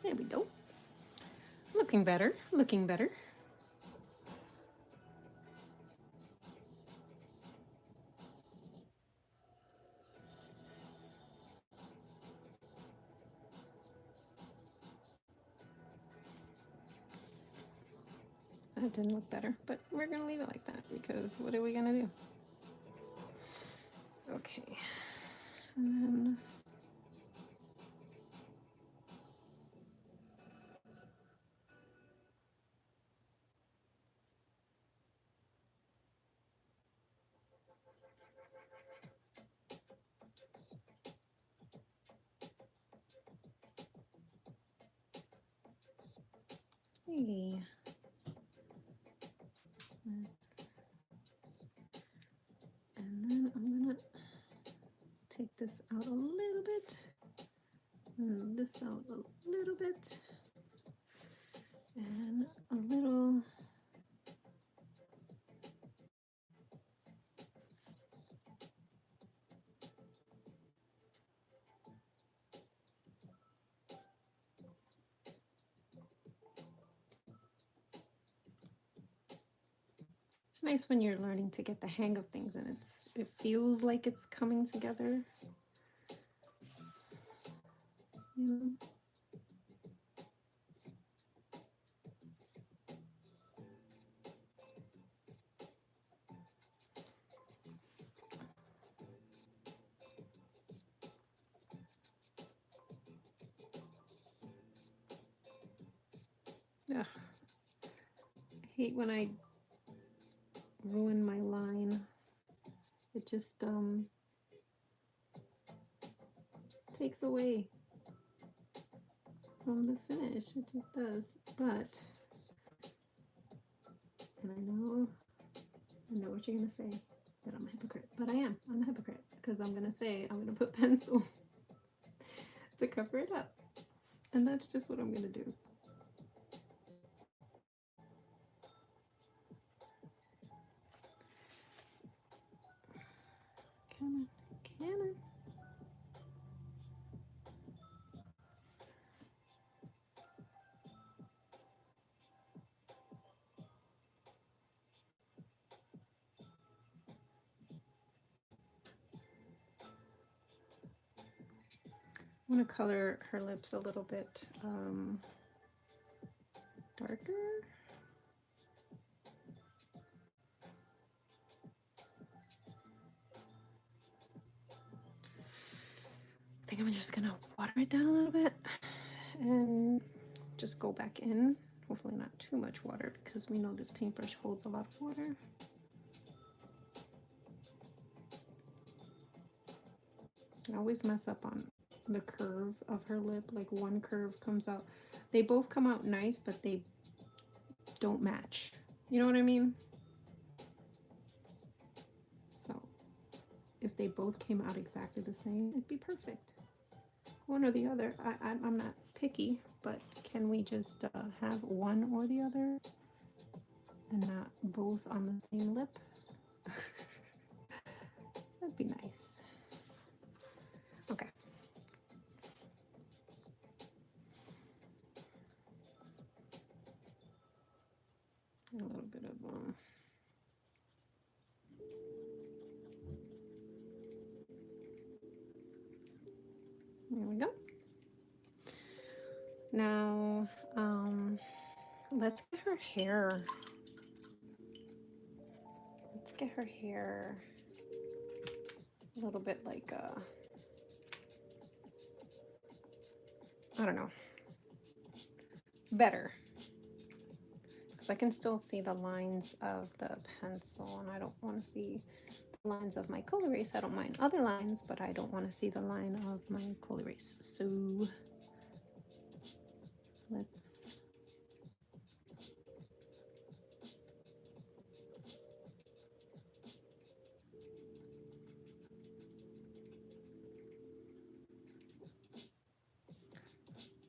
There we go. Looking better. Looking better. That didn't look better, but we're gonna leave it like that because what are we gonna do? Okay. And then hey. And then I'm gonna take this out a little bit. And this out a little bit. And a little. It's nice when you're learning to get the hang of things and it feels like it's coming together. You know? Ugh. I hate when I ruin my line. It just takes away from the finish. It just does. But and I know what you're gonna say, that I'm a hypocrite. But I am. I'm a hypocrite because I'm gonna say I'm gonna put pencil to cover it up. And that's just what I'm gonna do. Come on, come on. I'm going to color her lips a little bit darker. I think I'm just going to water it down a little bit and just go back in. Hopefully not too much water because we know this paintbrush holds a lot of water. I always mess up on the curve of her lip. Like one curve comes out. They both come out nice, but they don't match. You know what I mean? So if they both came out exactly the same, it'd be perfect. One or the other. I'm not picky, but can we just have one or the other and not both on the same lip? That'd be nice. Okay. A little bit of there we go. Now, let's get her hair. Let's get her hair a little bit like I don't know, better. Because I can still see the lines of the pencil, and I don't want to see the lines of my coal erase. I don't mind other lines, but I don't want to see the line of my coal erase. So let's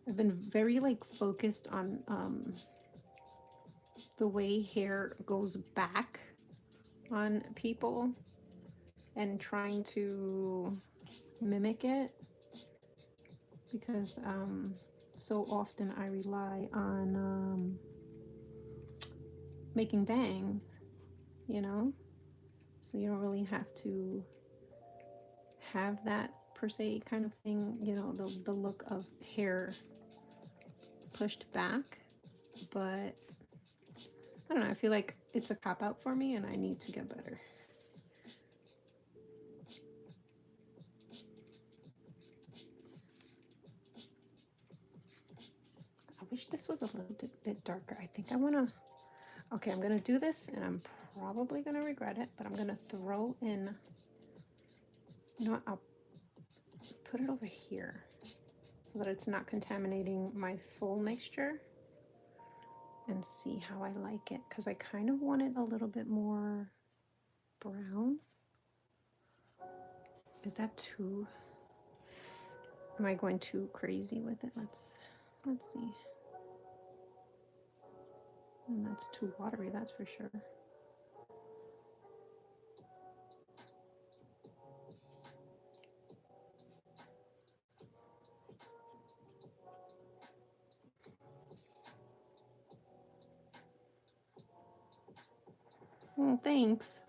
I've been very like focused on the way hair goes back on people and trying to mimic it, because so often I rely on making bangs, you know, so you don't really have to have that per se kind of thing, you know, the look of hair pushed back. But I don't know, I feel like it's a cop out for me and I need to get better. I wish this was a little bit darker. I think I want to, okay, I'm going to do this and I'm probably going to regret it, but I'm going to throw in, you know what, I'll put it over here so that it's not contaminating my full mixture, and see how I like it, because I kind of want it a little bit more brown. Is that too, am I going too crazy with it? Let's see. And that's too watery, that's for sure. Well, thanks.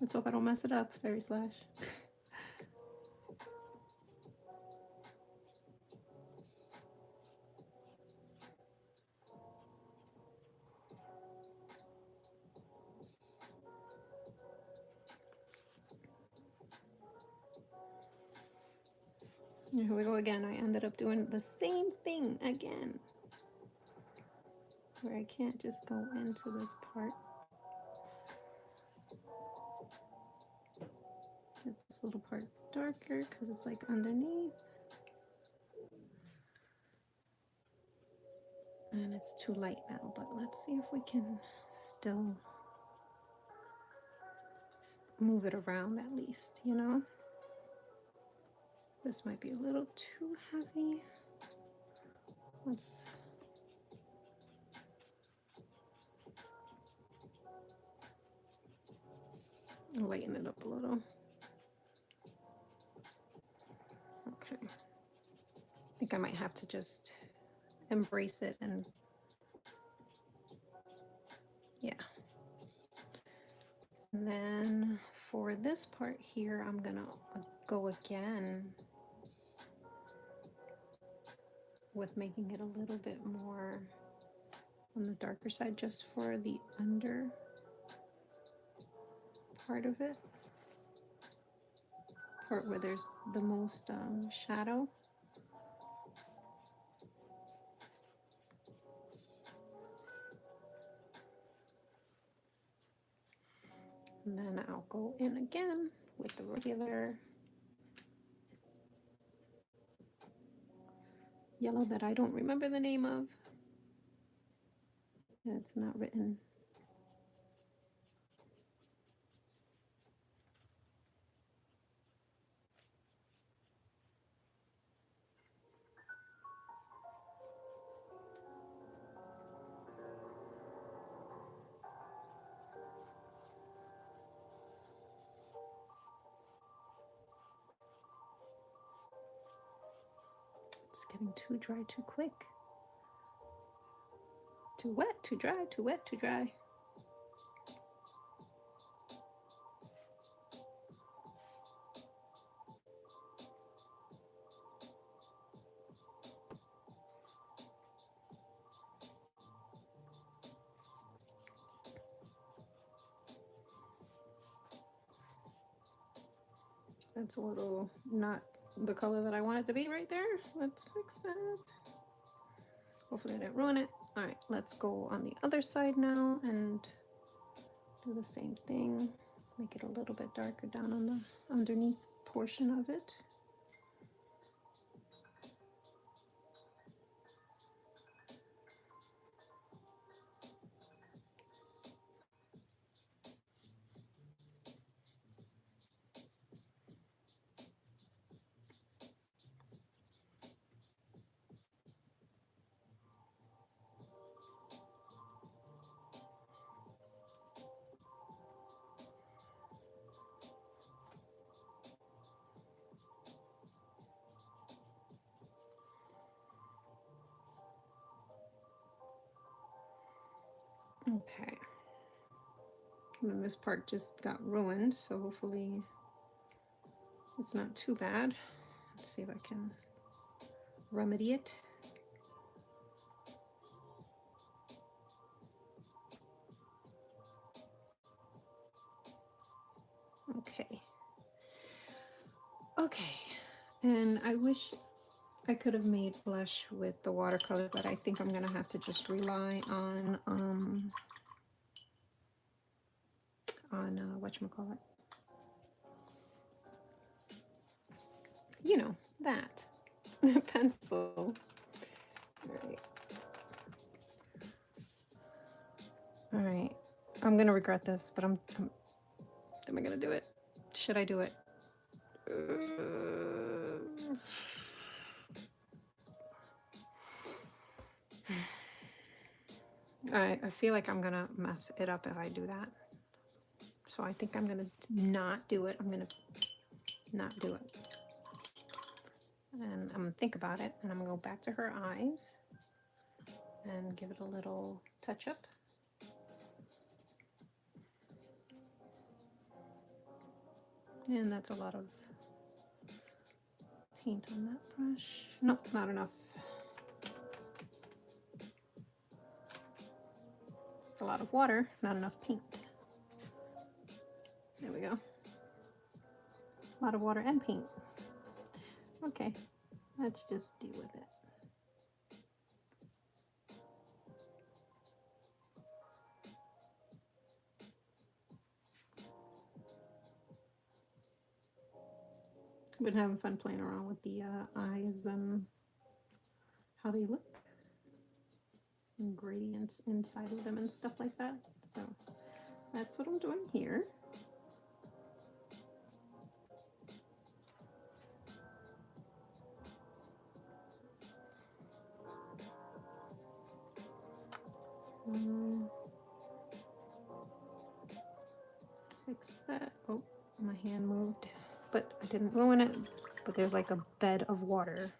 Let's hope I don't mess it up, Fairy Slash. Here we go again. I ended up doing the same thing again, where I can't just go into this part. Get this little part darker because it's like underneath. And it's too light now, but let's see if we can still move it around at least, you know? This might be a little too heavy. Let's lighten it up a little. Okay. I think I might have to just embrace it and yeah. And then for this part here, I'm gonna go again with making it a little bit more on the darker side just for the under part of it, part where there's the most shadow. And then I'll go in again with the regular yellow that I don't remember the name of. It's not written. It's getting too dry too quick. Too wet, too dry, too wet, too dry. That's a little not the color that I want it to be right there. Let's fix that. Hopefully I didn't ruin it. All right, let's go on the other side now and do the same thing. Make it a little bit darker down on the underneath portion of it. Okay. And then this part just got ruined, so hopefully it's not too bad. Let's see if I can remedy it. Okay. Okay. And I wish I could have made blush with the watercolor, but I think I'm gonna have to just rely on whatchamacallit. You know, that pencil. All right. I'm gonna regret this, but am I gonna do it? Should I do it? I feel like I'm gonna mess it up if I do that. So I think I'm gonna not do it. I'm gonna not do it. And I'm gonna think about it, and I'm gonna go back to her eyes and give it a little touch up. And that's a lot of paint on that brush. Nope, not enough. It's a lot of water, not enough paint. There we go. A lot of water and paint. Okay, let's just deal with it. I've been having fun playing around with the eyes and how they look, and gradients inside of them and stuff like that. So that's what I'm doing here. Fix that. Oh, my hand moved, but I didn't ruin it. But there's like a bed of water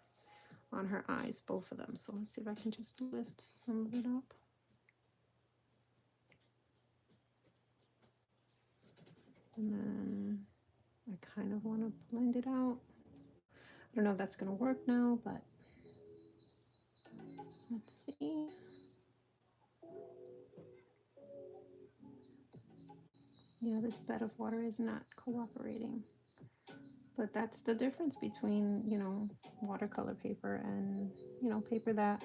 on her eyes, both of them. So let's see if I can just lift some of it up. And then I kind of want to blend it out. I don't know if that's going to work now, but Let's see. Yeah, this bed of water is not cooperating. But that's the difference between, you know, watercolor paper and, you know, paper that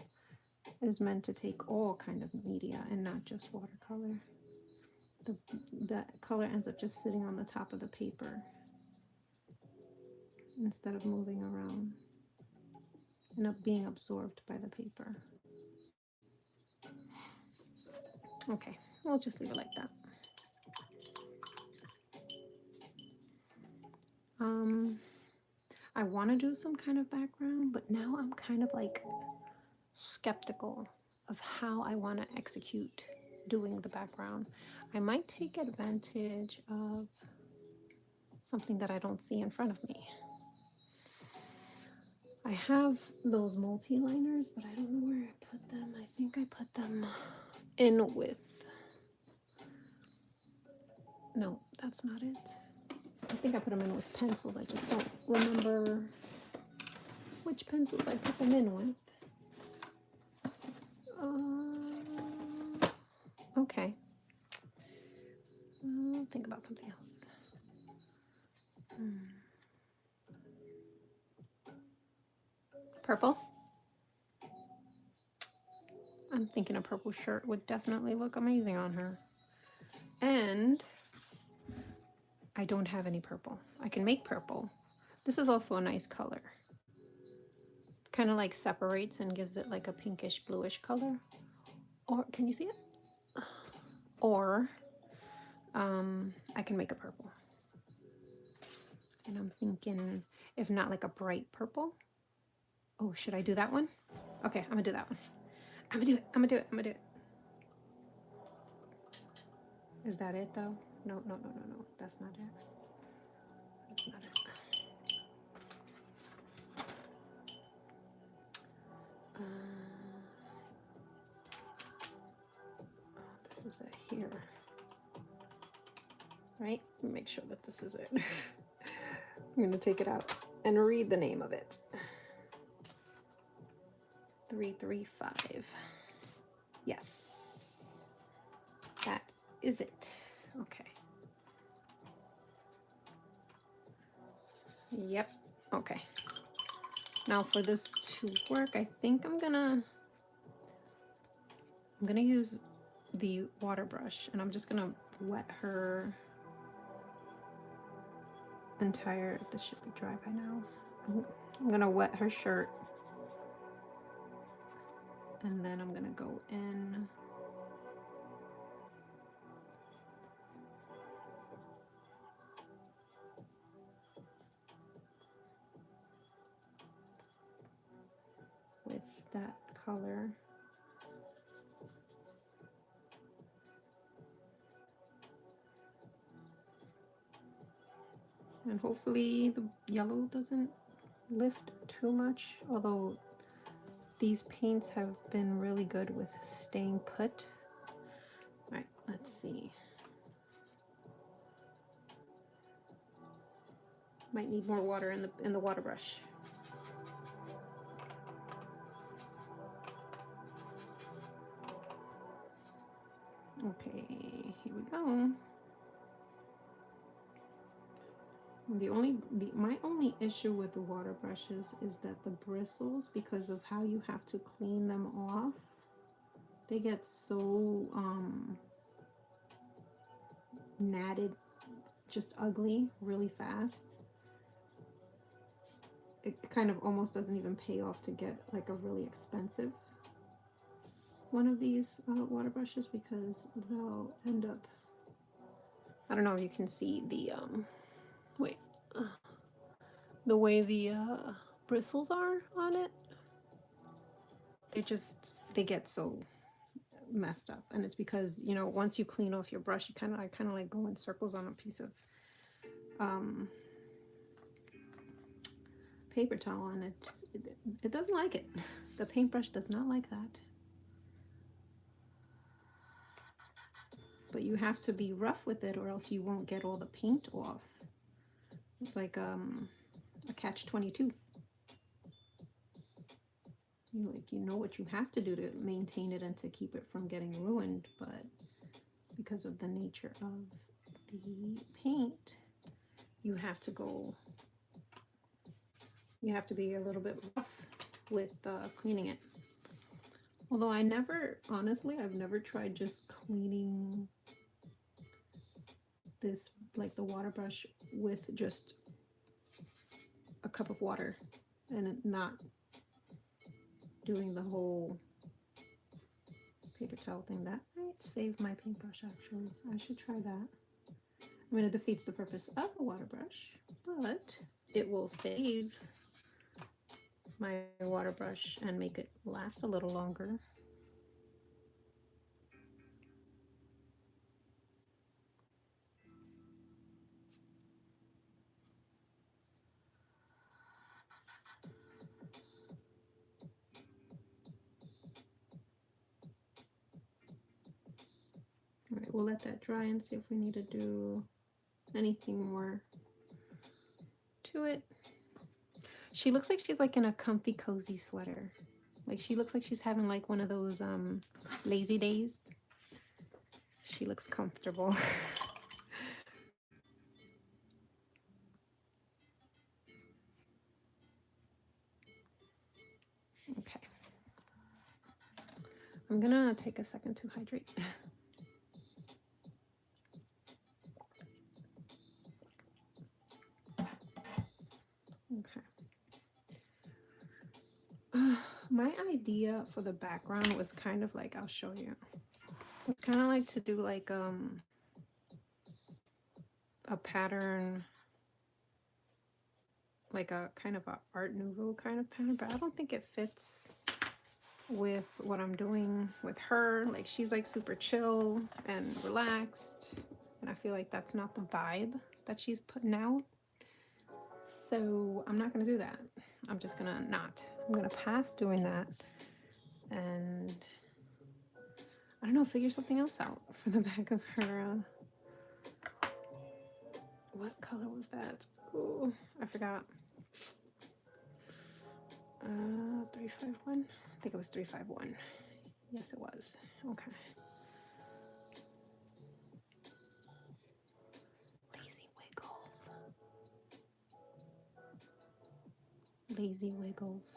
is meant to take all kind of media and not just watercolor. The, the color ends up just sitting on the top of the paper instead of moving around and up being absorbed by the paper. Okay, we'll just leave it like that. I want to do some kind of background, but now I'm kind of like skeptical of how I want to execute doing the background. I might take advantage of something that I don't see in front of me. I have those multi-liners, but I don't know where I put them. I think I put them in with, no, that's not it. I think I put them in with pencils. I just don't remember which pencils I put them in with. Okay. I'll think about something else. Purple. I'm thinking a purple shirt would definitely look amazing on her. And I don't have any purple. I can make purple. This is also a nice color. Kind of like separates and gives it like a pinkish bluish color. Or can you see it? Or I can make a purple. And I'm thinking, if not like a bright purple. Oh, should I do that one? Okay, I'm gonna do that one. I'm gonna do it. I'm gonna do it. I'm gonna do it. Is that it though? No, no, no, no, no. That's not it. That's not it. This is it here. Right? Make sure that this is it. I'm gonna take it out and read the name of it. 335. Yes. That is it. Okay. Yep. Okay. Now for this to work, I think I'm gonna use the water brush, and I'm just gonna wet her entire, this should be dry by now. I'm gonna wet her shirt, and then I'm gonna go in with that color. And hopefully the yellow doesn't lift too much, although these paints have been really good with staying put. All right, let's see. Might need more water in the water brush. Okay, here we go. My only issue with the water brushes is that the bristles, because of how you have to clean them off, they get so matted, just ugly really fast. It kind of almost doesn't even pay off to get like a really expensive one of these water brushes, because they'll end up, I don't know if you can see the wait, the way the bristles are on it. They get so messed up, and it's because, you know, once you clean off your brush, I kind of like go in circles on a piece of paper towel, and it doesn't like it. The paintbrush does not like that. But you have to be rough with it, or else you won't get all the paint off. It's like a catch-22. you know what you have to do to maintain it and to keep it from getting ruined, but because of the nature of the paint, you have to be a little bit rough with cleaning it. Although honestly, I've never tried just cleaning this, like the water brush, with just a cup of water and not doing the whole paper towel thing. That might save my paintbrush, actually. I should try that. I mean, it defeats the purpose of the water brush, but it will save my water brush and make it last a little longer. All right, we'll let that dry and see if we need to do anything more to it. She looks like she's like in a comfy, cozy sweater. Like she looks like she's having like one of those lazy days. She looks comfortable. Okay. I'm gonna take a second to hydrate. Okay. My idea for the background was kind of like, I'll show you. It's kind of like to do like a pattern, like a kind of a Art Nouveau kind of pattern, but I don't think it fits with what I'm doing with her. Like she's like super chill and relaxed, and I feel like that's not the vibe that she's putting out. So I'm not gonna do that. I'm just gonna not. I'm gonna pass doing that, and I don't know, figure something else out for the back of her. What color was that? Oh, I forgot. 351. I think it was 351. Yes, it was. Okay. Lazy Wiggles. Lazy Wiggles.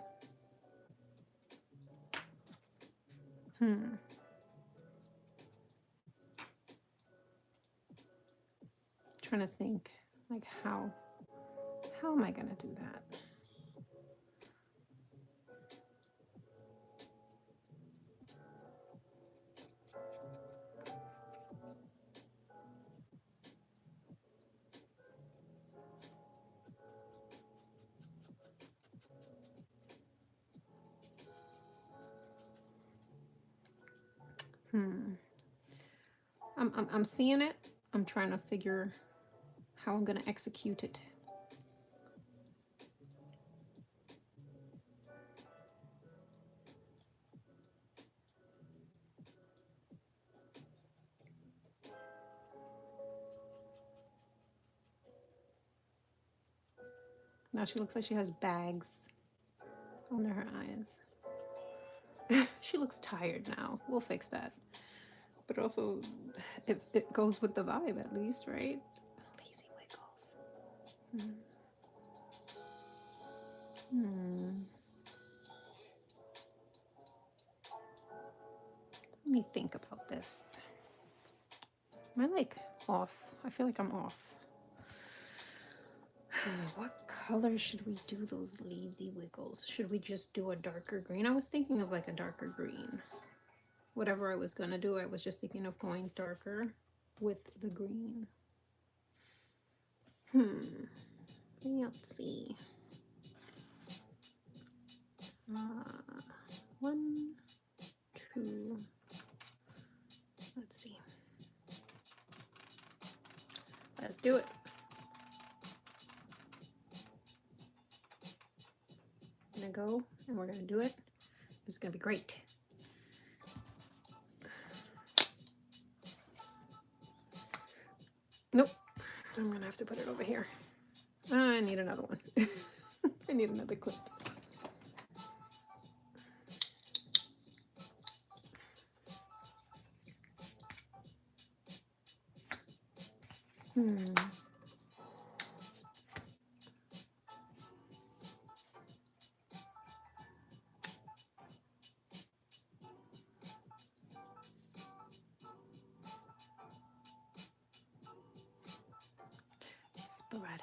Trying to think, like how am I gonna do that? I'm seeing it. I'm trying to figure how I'm gonna execute it. Now she looks like she has bags under her eyes. She looks tired now. We'll fix that. But also, it goes with the vibe at least, right? Lazy Wiggles. Let me think about this. Am I like off? I feel like I'm off. What color should we do those Lazy Wiggles? Should we just do a darker green? I was thinking of like a darker green. Whatever I was gonna do, I was just thinking of going darker with the green. Let's see. 1, 2. Let's see. Let's do it. I'm gonna go and we're gonna do it. It's gonna be great. Nope. I'm gonna have to put it over here. I need another one. I need another clip. Sporadic.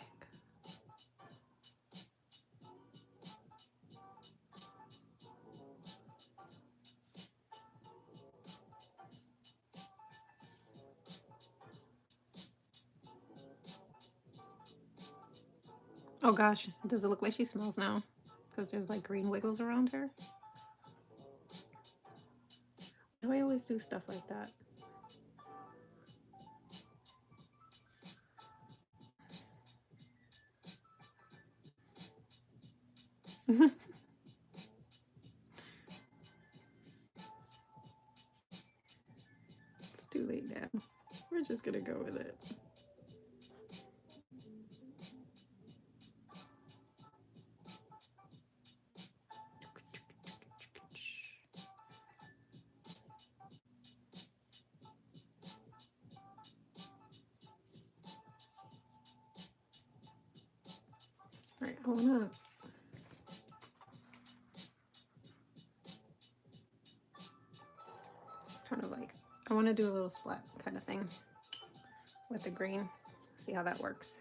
Oh gosh, does it look like she smells now? Because there's like green wiggles around her. Why do I always do stuff like that? It's too late now. We're just gonna go with it. All right, I wanna kind of like, I wanna do a little splat kind of thing with the green. See how that works.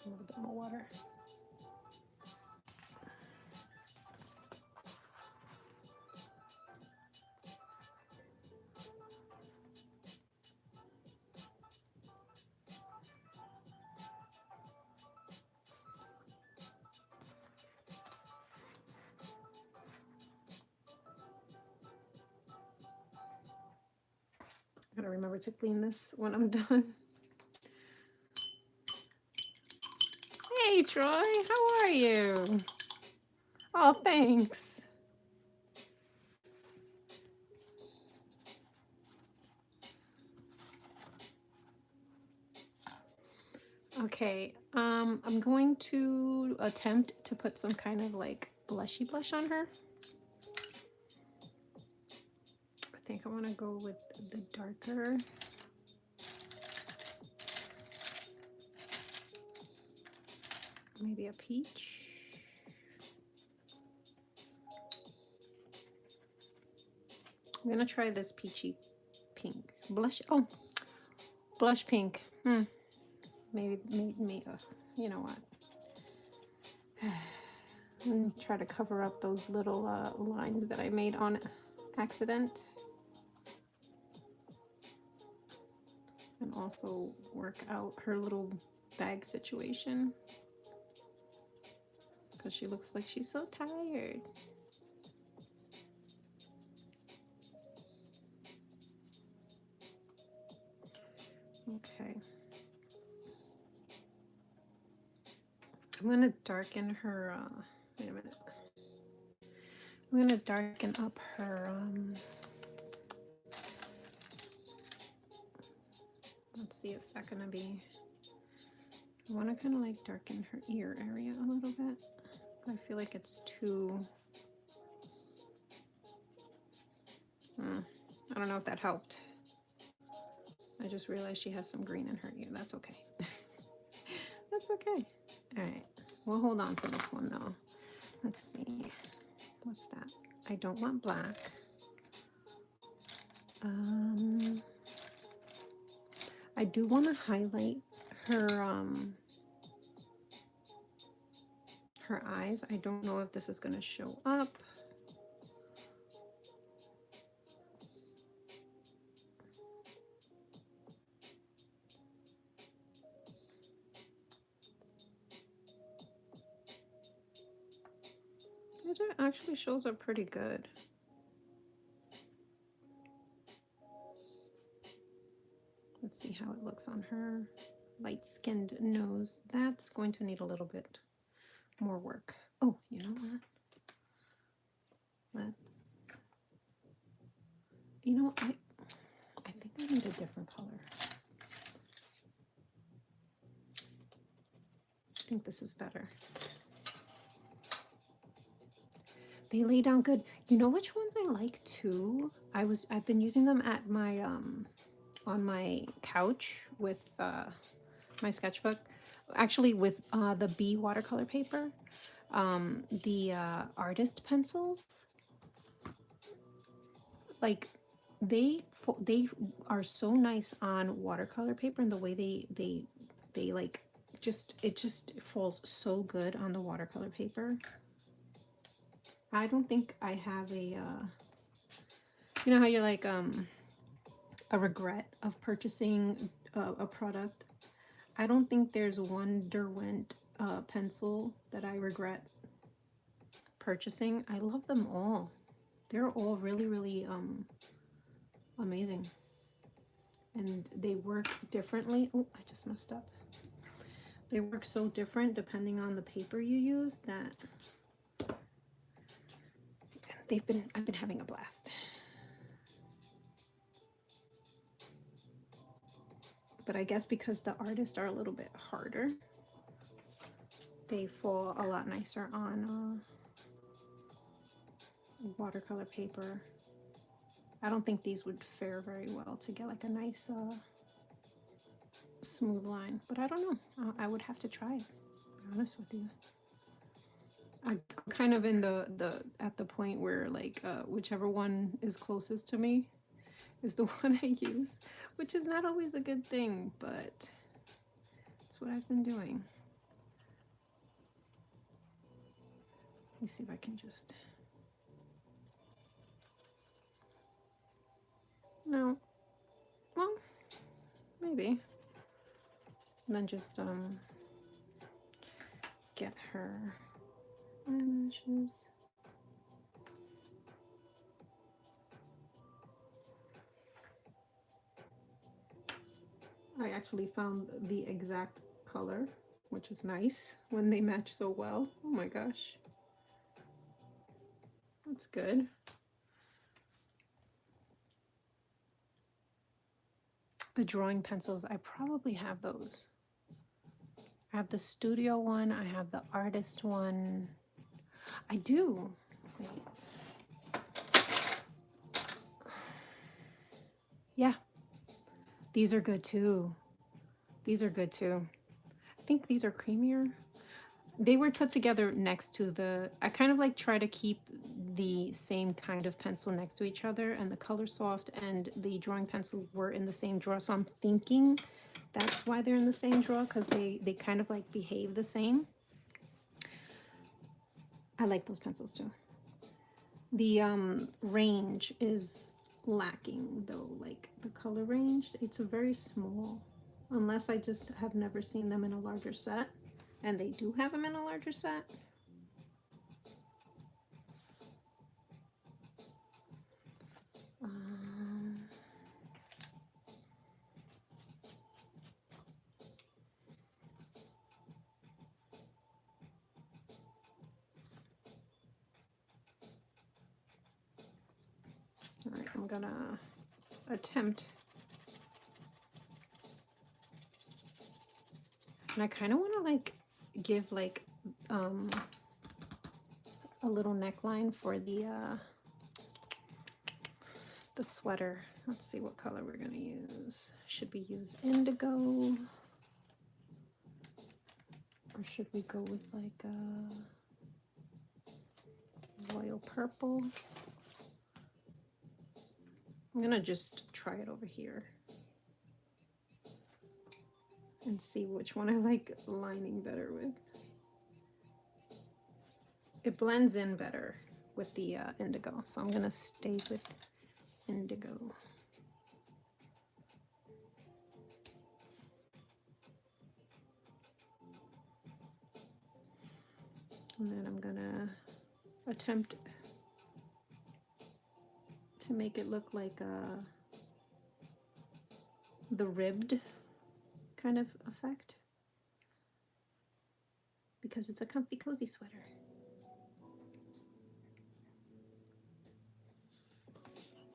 A little bit more water. I gotta remember to clean this when I'm done. Hey Troy, how are you? Oh, thanks. Okay, I'm going to attempt to put some kind of like blushy blush on her. I think I want to go with the darker. Maybe a peach. I'm gonna try this peachy pink blush. Oh, blush pink. Maybe you know what? And try to cover up those little lines that I made on accident. And also work out her little bag situation. Because she looks like she's so tired. Okay. I'm going to darken her, wait a minute. I'm going to darken up her, let's see if that's going to be, I want to kind of like darken her ear area a little bit. I feel like it's too, I don't know if that helped. I just realized she has some green in her ear. That's okay. That's okay. All right. We'll hold on to this one though. Let's see. What's that? I don't want black. I do want to highlight her her eyes. I don't know if this is going to show up. It actually shows up pretty good. Let's see how it looks on her light-skinned nose. That's going to need a little bit more work. Oh, you know what? I think I need a different color. I think this is better. They lay down good. You know which ones I like too? I've been using them at my on my couch with my sketchbook. Actually with the B watercolor paper. The artist pencils. Like they are so nice on watercolor paper, and the way they like just it just falls so good on the watercolor paper. I don't think I have a you know how you're like a regret of purchasing a product. I don't think there's one Derwent pencil that I regret purchasing. I love them all. They're all really, really amazing. And they work differently. Oh, I just messed up. They work so different depending on the paper you use that I've been having a blast. But I guess because the artists are a little bit harder, they fall a lot nicer on watercolor paper. I don't think these would fare very well to get like a nice smooth line, but I don't know. I would have to try it, to be honest with you. I'm kind of in the at the point where like whichever one is closest to me is the one I use, which is not always a good thing, but it's what I've been doing. Let me see if I can just... No. Well, maybe. And then just get her eyelashes. I actually found the exact color, which is nice when they match so well. Oh my gosh. That's good. The drawing pencils, I probably have those. I have the studio one, I have the artist one. I do. Wait. Yeah. These are good too. These are good too. I think these are creamier. They were put together next to the... I kind of like try to keep the same kind of pencil next to each other, and the Color Soft and the drawing pencil were in the same drawer. So I'm thinking that's why they're in the same drawer, because they kind of like behave the same. I like those pencils too. The range is lacking though, like the color range. It's a very small, unless I just have never seen them in a larger set. And they do have them in a larger set. All right, I'm gonna attempt. And I kind of want to like give like a little neckline for the sweater. Let's see what color we're gonna use. Should we use indigo? Or should we go with like a royal purple? I'm gonna just try it over here and see which one I like lining better with. It blends in better with the indigo, so I'm gonna stay with indigo. And then I'm gonna attempt to make it look like the ribbed kind of effect, because it's a comfy, cozy sweater.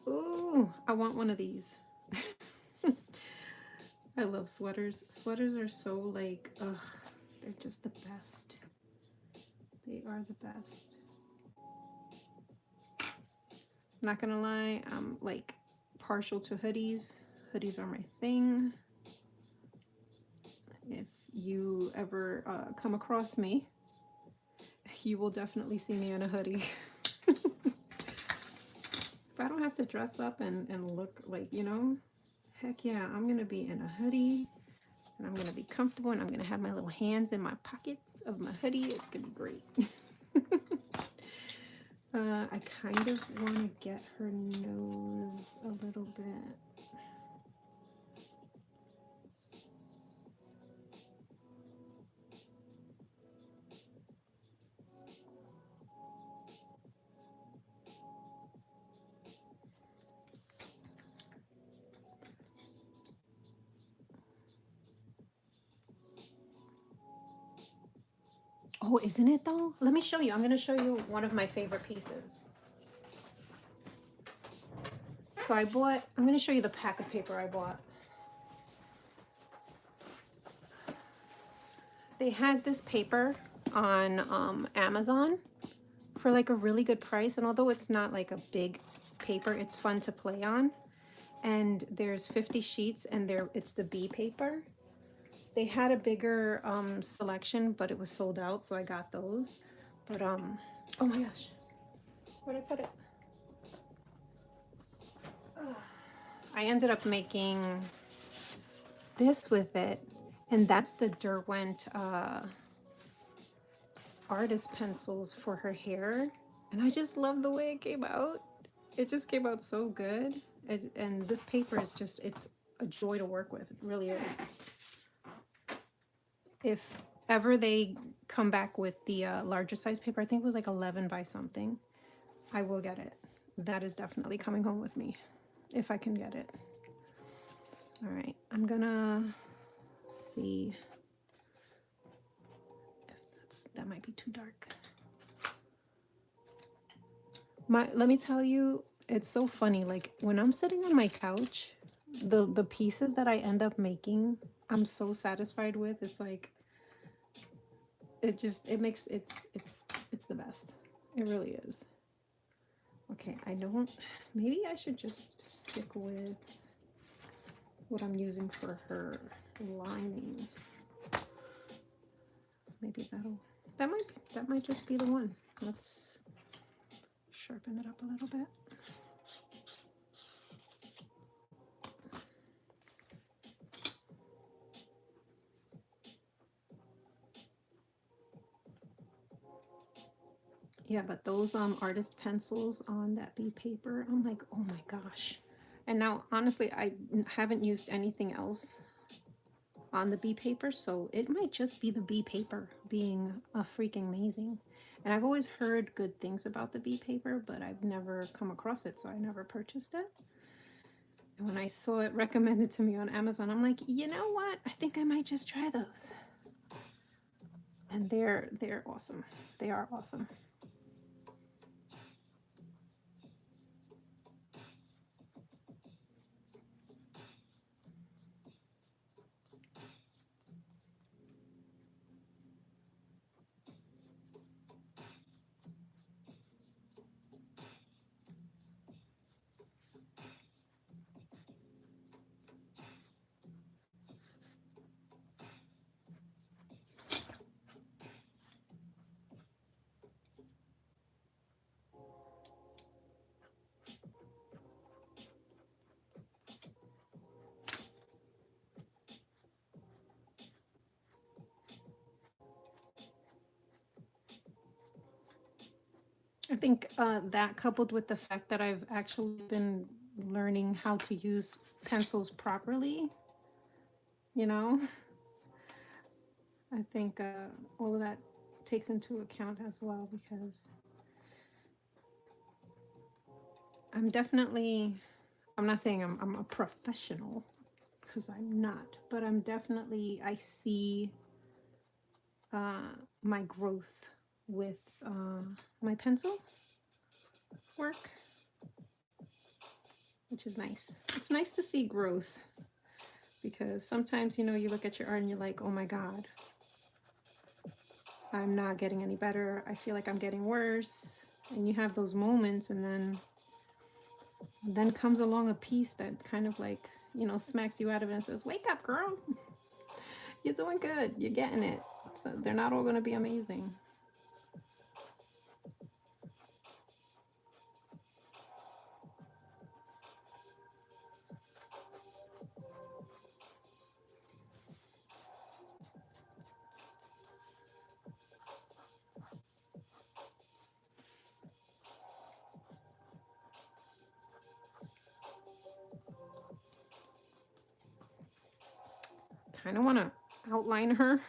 Ooh, I want one of these. I love sweaters. Sweaters are so like, ugh, they're just the best. They are the best. Not gonna lie, I'm like partial to hoodies. Hoodies are my thing. If you ever come across me, you will definitely see me in a hoodie. If I don't have to dress up and look like, you know, heck yeah, I'm gonna be in a hoodie and I'm gonna be comfortable and I'm gonna have my little hands in my pockets of my hoodie. It's gonna be great. I kind of want to get her nose a little bit. Oh, isn't it though? Let me show you. I'm going to show you one of my favorite pieces. So I'm going to show you the pack of paper I bought. They had this paper on Amazon for like a really good price. And although it's not like a big paper, it's fun to play on. And there's 50 sheets and it's the B paper. They had a bigger selection, but it was sold out, so I got those. But oh my gosh, where'd I put it? I ended up making this with it, and that's the Derwent artist pencils for her hair, and I just love the way it came out. It just came out so good, and this paper is just, it's a joy to work with. It really is. If ever they come back with the larger size paper, I think it was like 11 by something, I will get it. That is definitely coming home with me if I can get it. All right, I'm gonna see if that might be too dark. Let me tell you, it's so funny. Like when I'm sitting on my couch, the pieces that I end up making, I'm so satisfied with. It's like, it makes it's the best. It really is. Okay, maybe I should just stick with what I'm using for her lining. Maybe that might just be the one. Let's sharpen it up a little bit. Yeah, but those artist pencils on that B paper, I'm like, oh my gosh. And now, honestly, I haven't used anything else on the B paper, so it might just be the B paper being freaking amazing. And I've always heard good things about the B paper, but I've never come across it, so I never purchased it. And when I saw it recommended to me on Amazon, I'm like, you know what? I think I might just try those. And they're awesome. They are awesome. I think that coupled with the fact that I've actually been learning how to use pencils properly, you know, I think all of that takes into account as well, because I'm not saying I'm a professional, because I'm not, but I see my growth with my pencil work, which is nice. It's nice to see growth, because sometimes, you know, you look at your art and you're like, oh my God, I'm not getting any better. I feel like I'm getting worse. And you have those moments, and then Then comes along a piece that kind of like, you know, smacks you out of it and says, wake up, girl. You're doing good. You're getting it. So they're not all going to be amazing. Kind of want to outline her.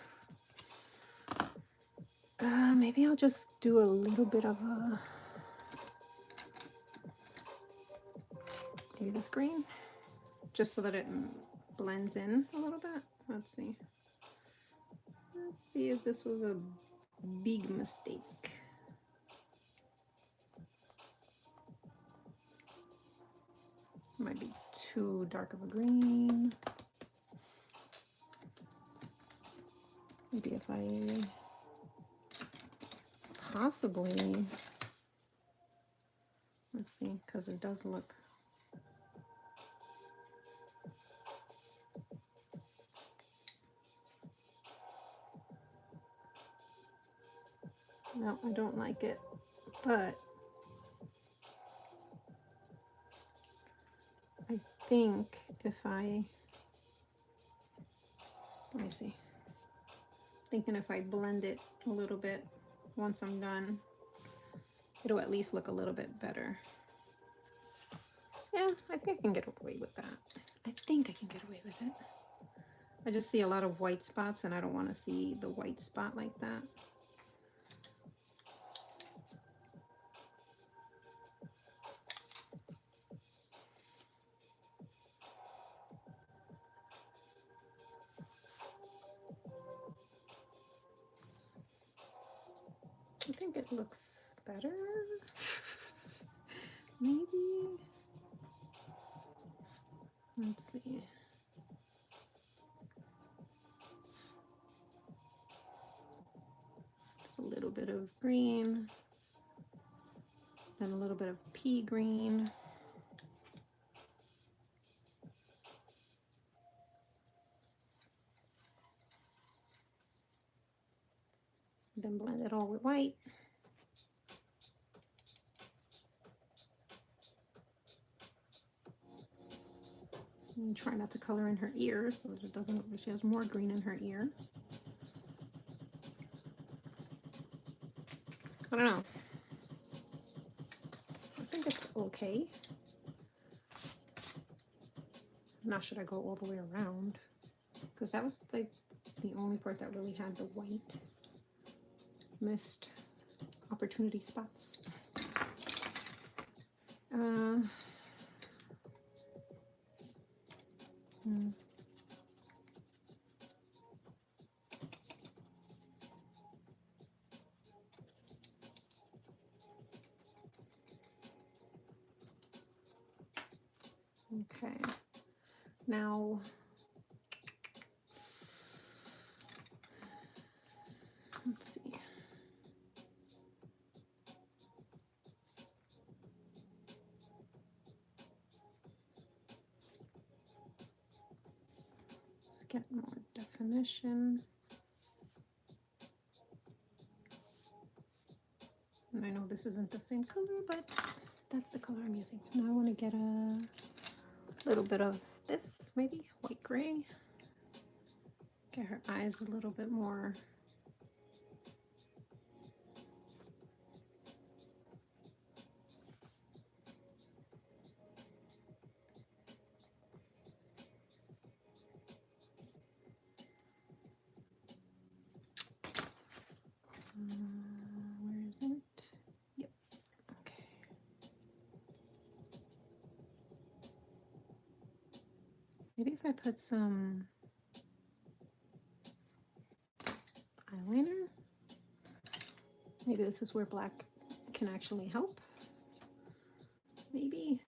Maybe I'll just do a little bit of a, maybe this green, just so that it blends in a little bit. Let's see. Let's see if this was a big mistake. Might be too dark of a green. Maybe if I possibly, let's see, because it does look, no, I don't like it, but I think if I, let me see, thinking if I blend it a little bit once I'm done, it'll at least look a little bit better. Yeah, I think I can get away with that. I think I can get away with it. I just see a lot of white spots and I don't want to see the white spot like that. I think it looks better. Maybe. Let's see. Just a little bit of green, then a little bit of pea green. Then blend it all with white. And try not to color in her ears so that it doesn't, she has more green in her ear. I don't know. I think it's okay. Now should I go all the way around? Because that was like the only part that really had the white. Missed opportunity spots. Okay, now let's see. Let's get more definition. And I know this isn't the same color, but that's the color I'm using. Now I want to get a little bit of this, maybe white gray. Get her eyes a little bit more. Where is it? Yep. Okay. Maybe if I put some eyeliner, maybe this is where black can actually help. Maybe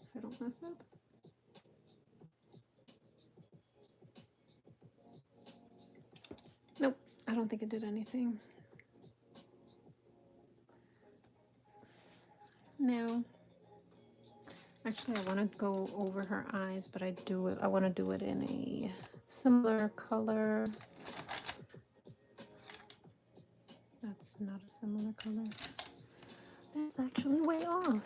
if I don't mess up. Nope, I don't think it did anything. No. Actually, I want to go over her eyes, but I want to do it in a similar color. That's not a similar color. That's actually way off.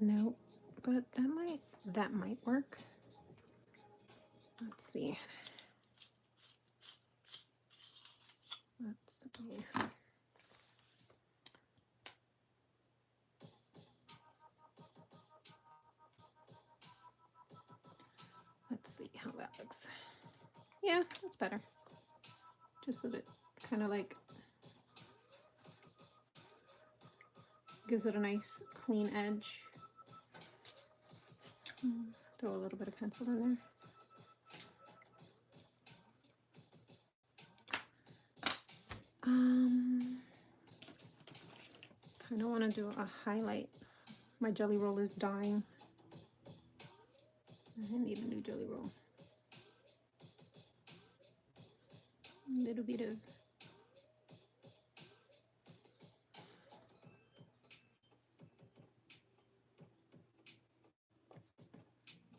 Nope, but that might work. Let's see. Let's see. Let's see how that looks. Yeah, that's better. Just so that it kind of like gives it a nice clean edge. Throw a little bit of pencil in there. Kind of want to do a highlight. My jelly roll is dying. I need a new jelly roll. A little bit of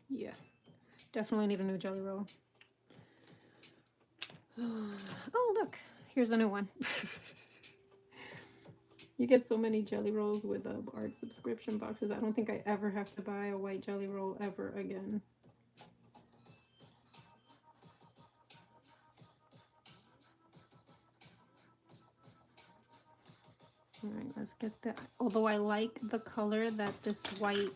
yeah, definitely need a new jelly roll. Oh, look, here's a new one. You get so many jelly rolls with art subscription boxes. I don't think I ever have to buy a white jelly roll ever again. All right, let's get that. Although I like the color that this white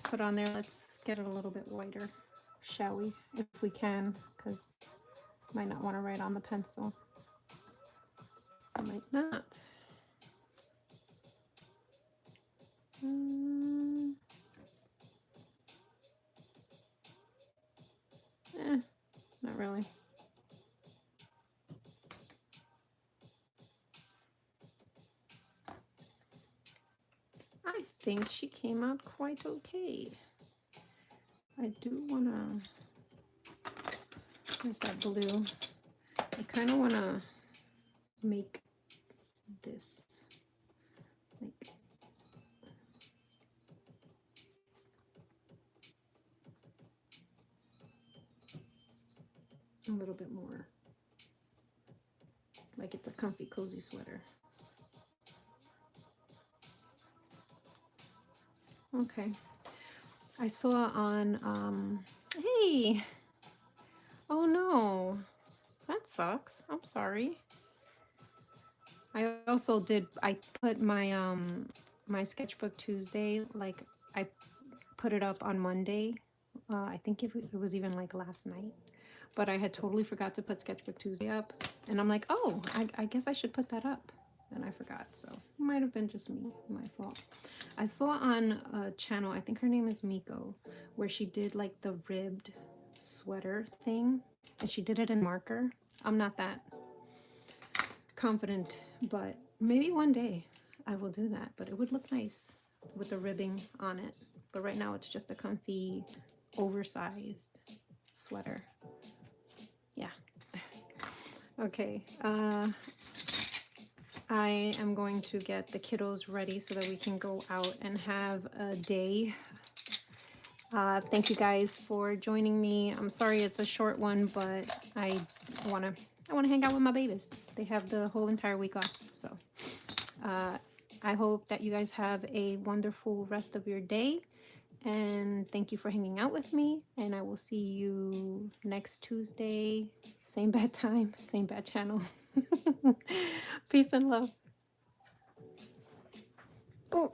put on there, let's get it a little bit whiter, shall we? If we can, because I might not want to write on the pencil. I might not. Not really. I think she came out quite okay. I do want to, there's that blue. I kind of want to make this like a little bit more like it's a comfy, cozy sweater. Okay. I saw on, hey, oh no, that sucks. I'm sorry. I also did, I put my, my Sketchbook Tuesday, like I put it up on Monday. I think it was even like last night, but I had totally forgot to put Sketchbook Tuesday up. And I'm like, oh, I guess I should put that up. And I forgot, so it might have been just me, my fault. I saw on a channel, I think her name is Miko, where she did like the ribbed sweater thing, and she did it in marker. I'm not that confident, but maybe one day I will do that. But it would look nice with the ribbing on it. But right now it's just a comfy, oversized sweater. Yeah. Okay. I am going to get the kiddos ready so that we can go out and have a day. Thank you guys for joining me. I'm sorry it's a short one, but I wanna hang out with my babies. They have the whole entire week off, so I hope that you guys have a wonderful rest of your day. And thank you for hanging out with me. And I will see you next Tuesday. Same bad time, same bad channel. Peace and love. Oh.